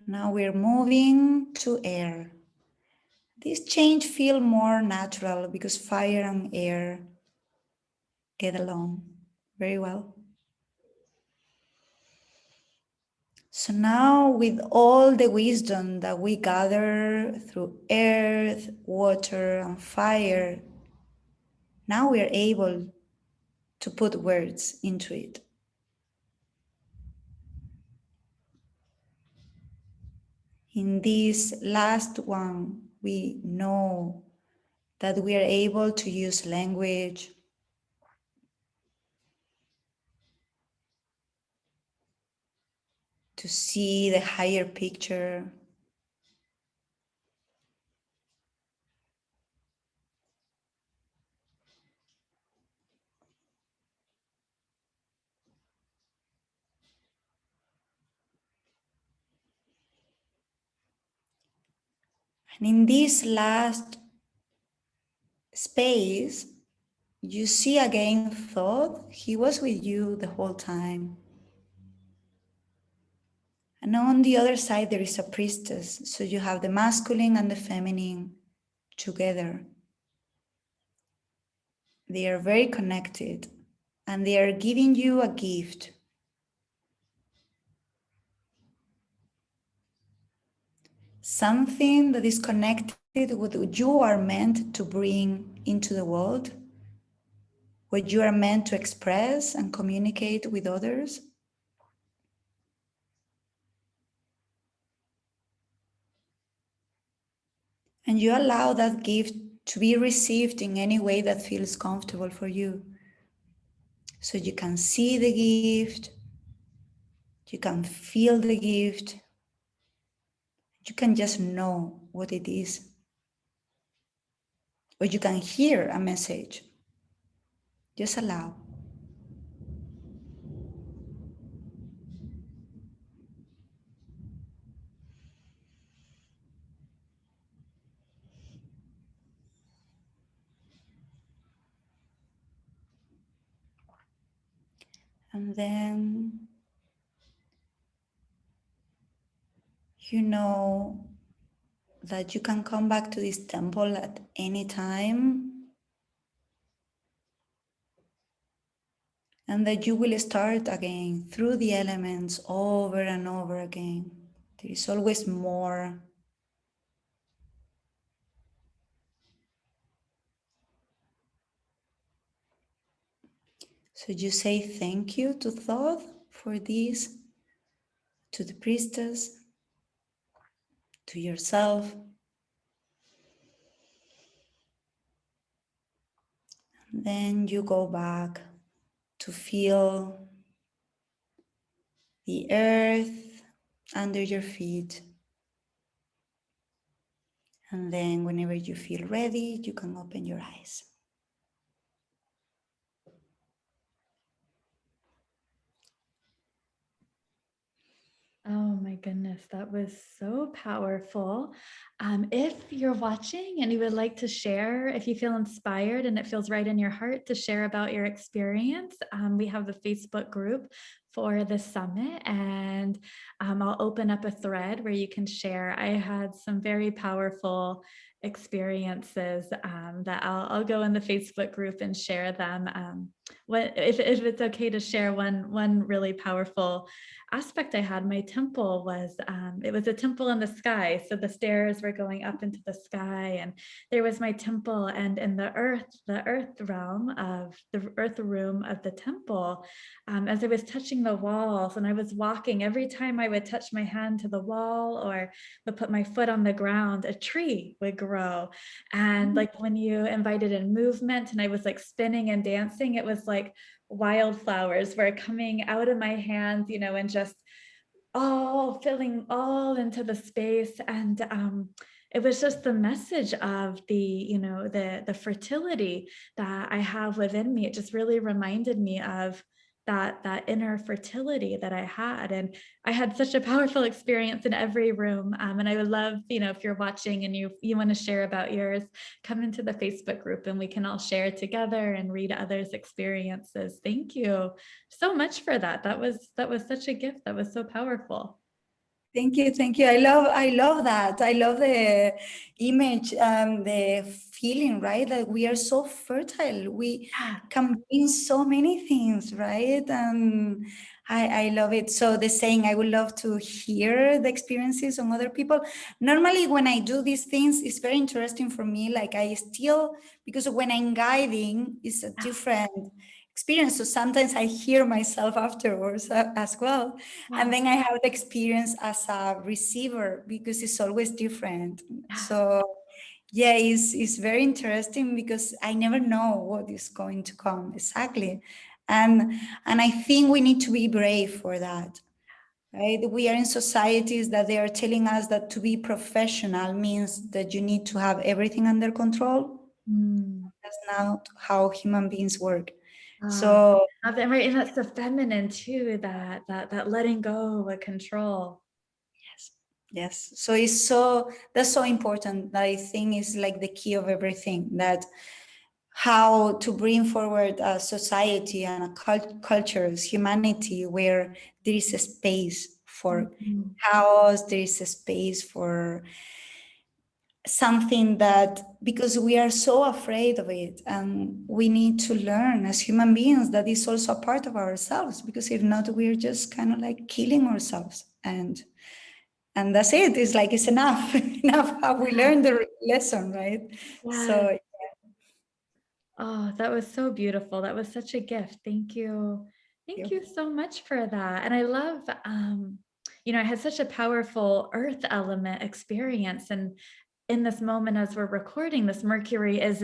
Now we're moving to air. This change feels more natural because fire and air get along very well. So now with all the wisdom that we gather through earth, water, and fire, now we are able to put words into it. In this last one, we know that we are able to use language to see the higher picture. And in this last space, you see again Thoth. He was with you the whole time. And on the other side, there is a priestess. So you have the masculine and the feminine together. They are very connected and they are giving you a gift. Something that is connected with what you are meant to bring into the world, what you are meant to express and communicate with others. And you allow that gift to be received in any way that feels comfortable for you. So you can see the gift, you can feel the gift, you can just know what it is. Or you can hear a message. Just allow. And then you know that you can come back to this temple at any time and that you will start again through the elements over and over again. There is always more. So you say thank you to Thoth for this, to the priestess, to yourself. Then you go back to feel the earth under your feet. And then whenever you feel ready, you can open your eyes. Oh my goodness, that was so powerful. If you're watching and you would like to share, if you feel inspired and it feels right in your heart to share about your experience, we have the Facebook group for the summit, and I'll open up a thread where you can share. I had some very powerful experiences that I'll go in the Facebook group and share them. If it's okay to share one really powerful aspect I had, my temple was, it was a temple in the sky. So the stairs were going up into the sky, and there was my temple, and in the earth realm of the earth room of the temple, as I was touching the walls and I was walking, every time I would touch my hand to the wall or would put my foot on the ground, a tree would grow. And like when you invited in movement and I was like spinning and dancing, it was like wildflowers were coming out of my hands, and just all filling all into the space. And it was just the message of the fertility that I have within me. It just really reminded me of that inner fertility that I had. And I had such a powerful experience in every room. And I would love, if you're watching and you want to share about yours, come into the Facebook group and we can all share together and read others' experiences. Thank you so much for that. That was such a gift. That was so powerful. Thank you, thank you. I love that. I love the image, the feeling, right? That we are so fertile. We can bring so many things, right? And I love it. So the saying, I would love to hear the experiences of other people. Normally, when I do these things, it's very interesting for me. Like because when I'm guiding, it's a different experience. So sometimes I hear myself afterwards as well. And then I have the experience as a receiver because it's always different. So yeah, it's very interesting because I never know what is going to come exactly. And I think we need to be brave for that. Right? We are in societies that they are telling us that to be professional means that you need to have everything under control. That's not how human beings work. So right, and that's the feminine too, that letting go of control. Yes. So that's so important. That I think is like the key of everything, that how to bring forward a society and a cultures, humanity, where there is a space for chaos, there is a space for something that, because we are so afraid of it, and we need to learn as human beings that is also a part of ourselves, because if not, we're just kind of like killing ourselves, and that's it. It's like, it's enough. Enough how we learned the lesson, right? So oh, that was so beautiful. That was such a gift. Thank you. Thank you so much for that. And I love, I had such a powerful earth element experience. And in this moment, as we're recording this, Mercury is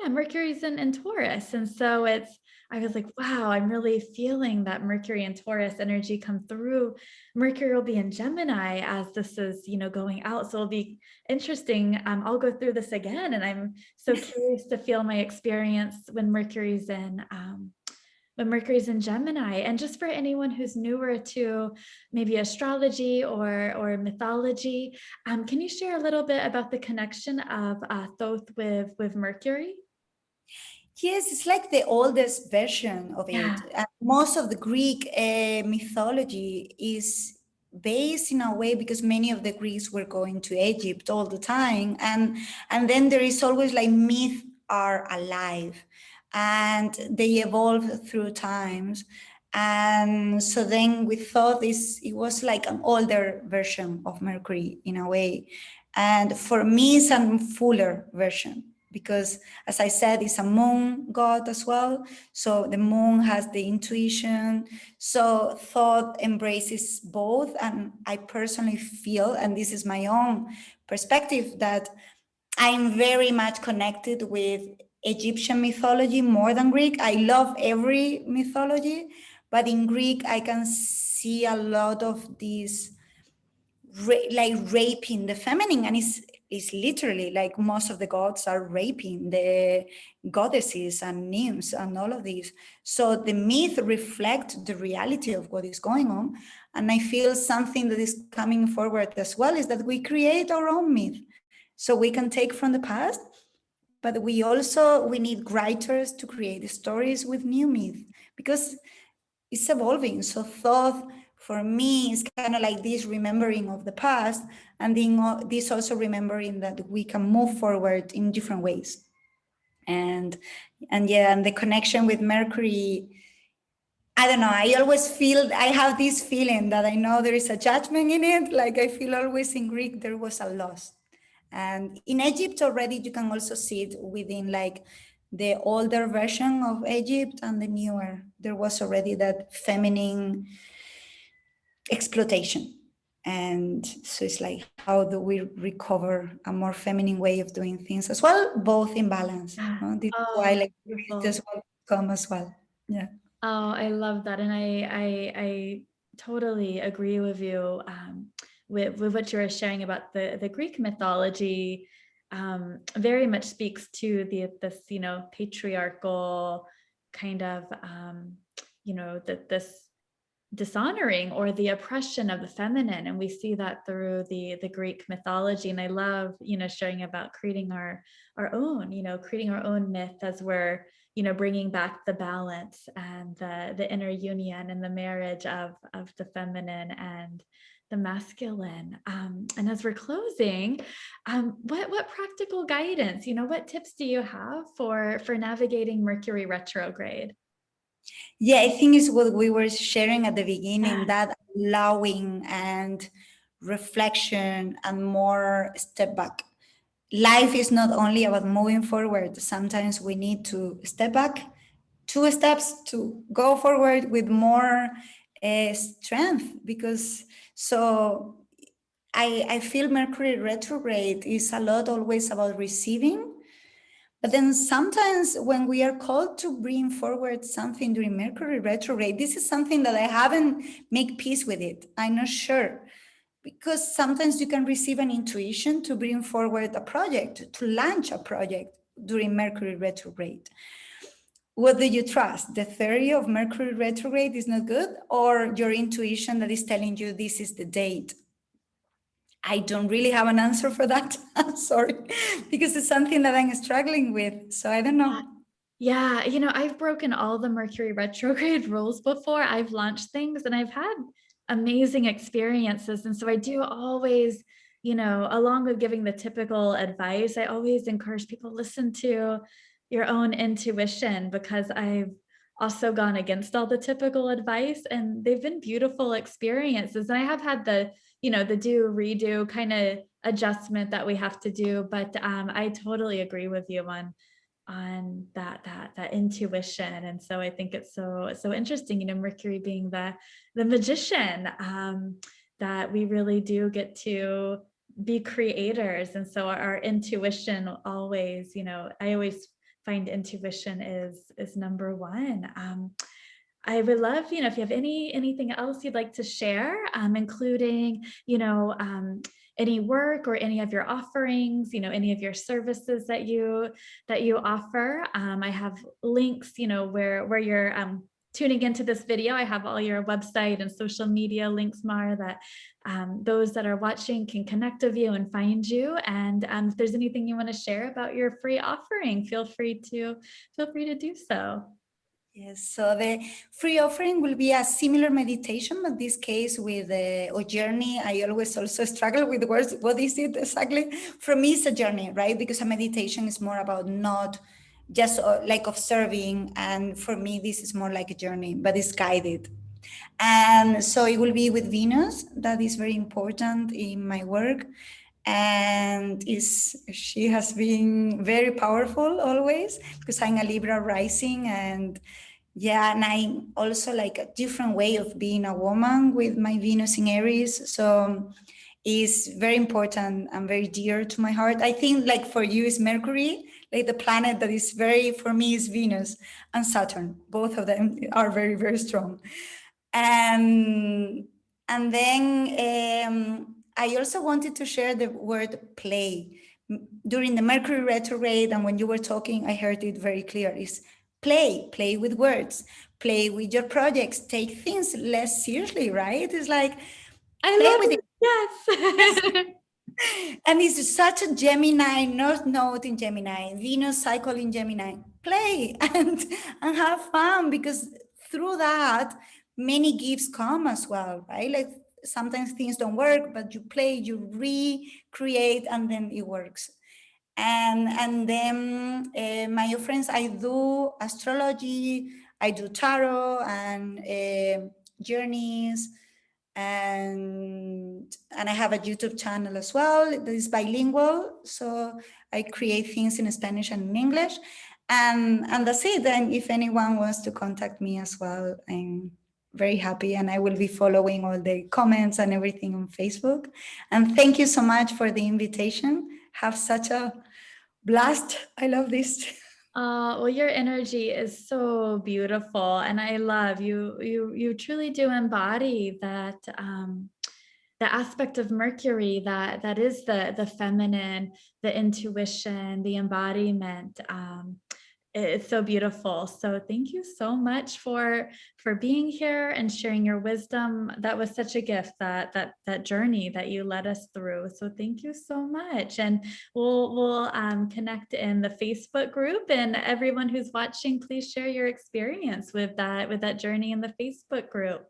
Mercury's in Taurus. And so I was like, wow, I'm really feeling that Mercury and Taurus energy come through. Mercury will be in Gemini as this is, going out. So it'll be interesting. I'll go through this again. And I'm so curious to feel my experience when Mercury's in Gemini. And just for anyone who's newer to maybe astrology or mythology, can you share a little bit about the connection of Thoth with Mercury? yes, it's like the oldest version of it. And most of the Greek mythology is based in a way because many of the Greeks were going to Egypt all the time, and then there is always like myth are alive, and they evolve through times. And so then we thought it was like an older version of Mercury in a way. And for me, it's a fuller version because, as I said, it's a moon god as well. So the moon has the intuition. So Thoth embraces both. And I personally feel, and this is my own perspective, that I'm very much connected with Egyptian mythology more than Greek. I love every mythology, but in Greek, I can see a lot of these like raping the feminine, and it's literally like most of the gods are raping the goddesses and nymphs and all of these. So the myth reflects the reality of what is going on, and I feel something that is coming forward as well is that we create our own myth. So we can take from the past, but we need writers to create stories with new myth because it's evolving. So Thoth for me is kind of like this remembering of the past, and then this also remembering that we can move forward in different ways. And the connection with Mercury, I don't know, I have this feeling that I know there is a judgment in it. Like I feel always in Greek, there was a loss. And in Egypt already, you can also see it within like the older version of Egypt and the newer. There was already that feminine exploitation. And so it's like, how do we recover a more feminine way of doing things as well, both in balance? This is why like Beautiful. this will come as well. Yeah. Oh, I love that, and I totally agree with you with what you were sharing about the Greek mythology. Very much speaks to this patriarchal kind of this dishonoring or the oppression of the feminine, and we see that through the Greek mythology. And I love sharing about creating our own creating our own myth as we're bringing back the balance and the inner union and the marriage of the feminine and the masculine. And as we're closing, what practical guidance, what tips do you have for navigating Mercury retrograde? Yeah, I think it's what we were sharing at the beginning, Yeah. that allowing and reflection and more step back. Life is not only about moving forward. Sometimes we need to step back 2 steps to go forward with more strength, because so I feel Mercury retrograde is a lot always about receiving. But then sometimes when we are called to bring forward something during Mercury retrograde, this is something that I haven't made peace with it. I'm not sure. Because sometimes you can receive an intuition to bring forward a project, to launch a project during Mercury retrograde. What do you trust? The theory of Mercury retrograde is not good, or your intuition that is telling you this is the date? I don't really have an answer for that. I'm sorry, because it's something that I'm struggling with. So I don't know. Yeah, I've broken all the Mercury retrograde rules before. I've launched things and I've had amazing experiences. And so I do always, along with giving the typical advice, I always encourage people, listen to your own intuition, because I've also gone against all the typical advice and they've been beautiful experiences. And I have had the do redo kind of adjustment that we have to do. But I totally agree with you on that intuition. And so I think it's so interesting, Mercury being the magician, that we really do get to be creators. And so our intuition always, I always find intuition is number one. I would love, if you have anything else you'd like to share, including, any work or any of your offerings, any of your services that you offer. I have links, where you're tuning into this video. I have all your website and social media links, Mar, that those that are watching can connect with you and find you. And if there's anything you want to share about your free offering, feel free to do so. Yes, so the free offering will be a similar meditation, but this case with a journey. I always also struggle with the words. What is it exactly? For me, it's a journey, right? Because a meditation is more about not just like observing. And for me, this is more like a journey, but it's guided. And so it will be with Venus. That is very important in my work. And she has been very powerful always, because I'm a Libra rising. And yeah, and I also like a different way of being a woman with my Venus in Aries. So is very important and very dear to my heart. I think like for you is Mercury, like the planet that is very, for me is Venus and Saturn. Both of them are very, very strong. And then I also wanted to share the word play. During the Mercury retrograde, and when you were talking, I heard it very clear. Is play with words, play with your projects, take things less seriously, right? It's like I play love with it. it. Yes. Yes. And it's such a Gemini, North Node in Gemini, Venus cycle in Gemini. Play and have fun, because through that, many gifts come as well, right? Like sometimes things don't work, but you play, you recreate, and then it works. And then my friends, I do astrology, I do tarot and journeys, and I have a YouTube channel as well that is bilingual. So I create things in Spanish and in English, and that's it. And if anyone wants to contact me as well, I'm very happy, and I will be following all the comments and everything on Facebook. And thank you so much for the invitation. Have such a blast. I love this. Well, your energy is so beautiful, and I love you. You truly do embody that the aspect of Mercury that is the feminine, the intuition, the embodiment. It's so beautiful. So thank you so much for being here and sharing your wisdom. That was such a gift, that journey that you led us through. So thank you so much. And we'll connect in the Facebook group, and everyone who's watching, please share your experience with that journey in the Facebook group.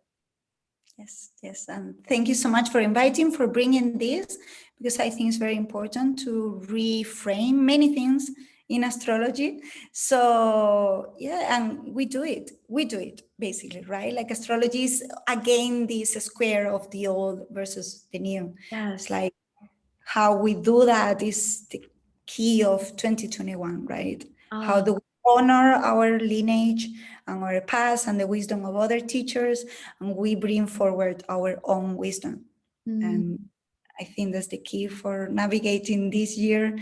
Yes. And thank you so much for inviting, for bringing this, because I think it's very important to reframe many things in astrology. So yeah, and we do it basically, right? Like astrology is again this square of the old versus the new. Yes. It's like how we do that is the key of 2021, right? How do we honor our lineage and our past and the wisdom of other teachers, and we bring forward our own wisdom. And I think that's the key for navigating this year,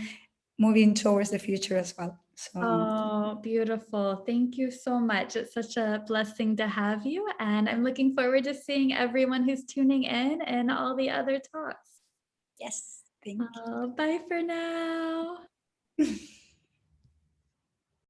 moving towards the future as well. So Oh, beautiful. Thank you so much. It's such a blessing to have you. And I'm looking forward to seeing everyone who's tuning in and all the other talks. yes, thank you. Bye for now.